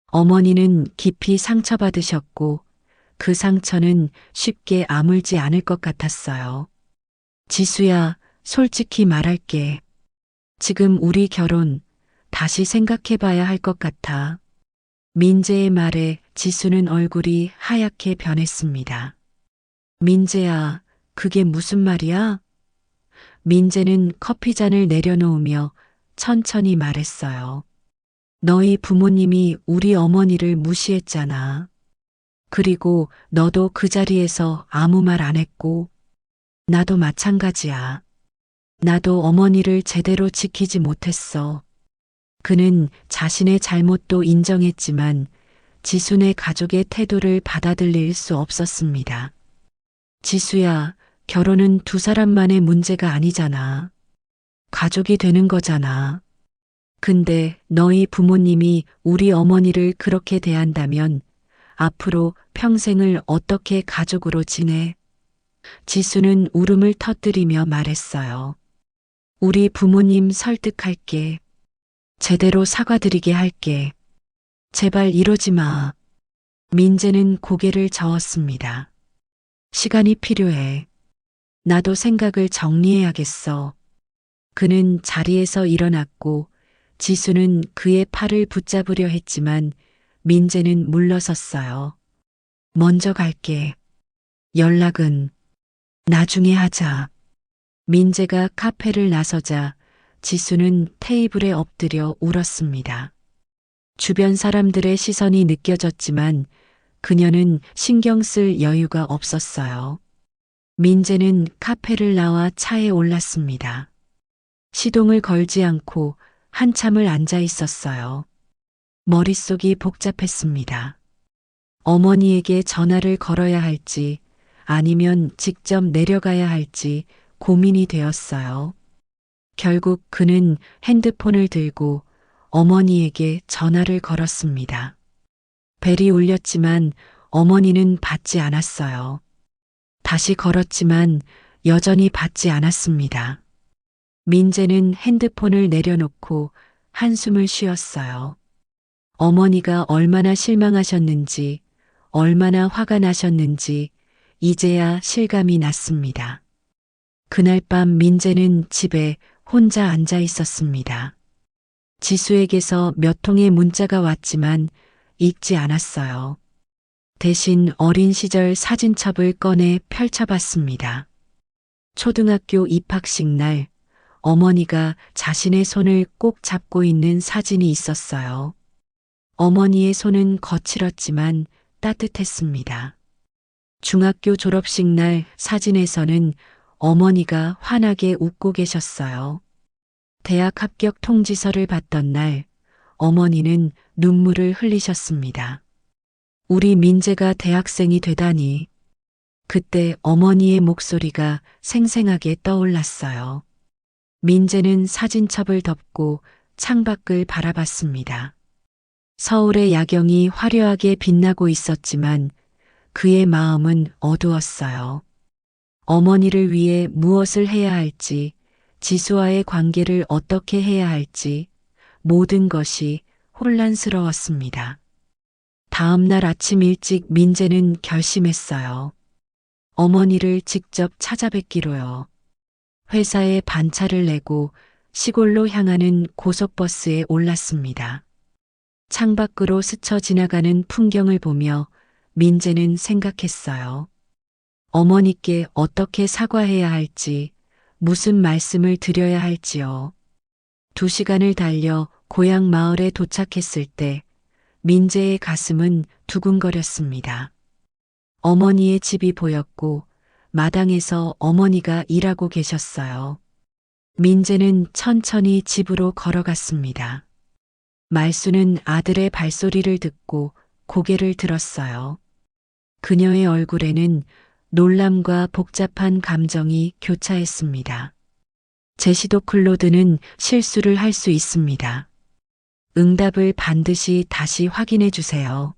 어머니는 깊이 상처받으셨고 그 상처는 쉽게 아물지 않을 것 같았어요. 지수야, 솔직히 말할게. 지금 우리 결혼 다시 생각해봐야 할 것 같아. 민재의 말에 지수는 얼굴이 하얗게 변했습니다. 민재야, 그게 무슨 말이야? 민재는 커피잔을 내려놓으며 천천히 말했어요. 너희 부모님이 우리 어머니를 무시했잖아. 그리고 너도 그 자리에서 아무 말 안 했고, 나도 마찬가지야. 나도 어머니를 제대로 지키지 못했어. 그는 자신의 잘못도 인정했지만 지순의 가족의 태도를 받아들일 수 없었습니다. 지수야, 결혼은 두 사람만의 문제가 아니잖아. 가족이 되는 거잖아. 근데 너희 부모님이 우리 어머니를 그렇게 대한다면 앞으로 평생을 어떻게 가족으로 지내? 지수는 울음을 터뜨리며 말했어요. 우리 부모님 설득할게. 제대로 사과드리게 할게. 제발 이러지 마. 민재는 고개를 저었습니다. 시간이 필요해. 나도 생각을 정리해야겠어. 그는 자리에서 일어났고 지수는 그의 팔을 붙잡으려 했지만 민재는 물러섰어요. 먼저 갈게. 연락은 나중에 하자. 민재가 카페를 나서자 지수는 테이블에 엎드려 울었습니다. 주변 사람들의 시선이 느껴졌지만 그녀는 신경 쓸 여유가 없었어요. 민재는 카페를 나와 차에 올랐습니다. 시동을 걸지 않고 한참을 앉아 있었어요. 머릿속이 복잡했습니다. 어머니에게 전화를 걸어야 할지 아니면 직접 내려가야 할지 고민이 되었어요. 결국 그는 핸드폰을 들고 어머니에게 전화를 걸었습니다. 벨이 울렸지만 어머니는 받지 않았어요. 다시 걸었지만 여전히 받지 않았습니다. 민재는 핸드폰을 내려놓고 한숨을 쉬었어요. 어머니가 얼마나 실망하셨는지, 얼마나 화가 나셨는지 이제야 실감이 났습니다. 그날 밤 민재는 집에 혼자 앉아 있었습니다. 지수에게서 몇 통의 문자가 왔지만 읽지 않았어요. 대신 어린 시절 사진첩을 꺼내 펼쳐봤습니다. 초등학교 입학식 날 어머니가 자신의 손을 꼭 잡고 있는 사진이 있었어요. 어머니의 손은 거칠었지만 따뜻했습니다. 중학교 졸업식 날 사진에서는 어머니가 환하게 웃고 계셨어요. 대학 합격 통지서를 받던 날 어머니는 눈물을 흘리셨습니다. 우리 민재가 대학생이 되다니. 그때 어머니의 목소리가 생생하게 떠올랐어요. 민재는 사진첩을 덮고 창밖을 바라봤습니다. 서울의 야경이 화려하게 빛나고 있었지만 그의 마음은 어두웠어요. 어머니를 위해 무엇을 해야 할지, 지수와의 관계를 어떻게 해야 할지 모든 것이 혼란스러웠습니다. 다음 날 아침 일찍 민재는 결심했어요. 어머니를 직접 찾아뵙기로요. 회사에 반차를 내고 시골로 향하는 고속버스에 올랐습니다. 창밖으로 스쳐 지나가는 풍경을 보며 민재는 생각했어요. 어머니께 어떻게 사과해야 할지, 무슨 말씀을 드려야 할지요. 2시간을 달려 고향 마을에 도착했을 때 민재의 가슴은 두근거렸습니다. 어머니의 집이 보였고 마당에서 어머니가 일하고 계셨어요. 민재는 천천히 집으로 걸어갔습니다. 말수는 아들의 발소리를 듣고 고개를 들었어요. 그녀의 얼굴에는 놀람과 복잡한 감정이 교차했습니다. 제시도 클로드는 실수를 할 수 있습니다. 응답을 반드시 다시 확인해 주세요.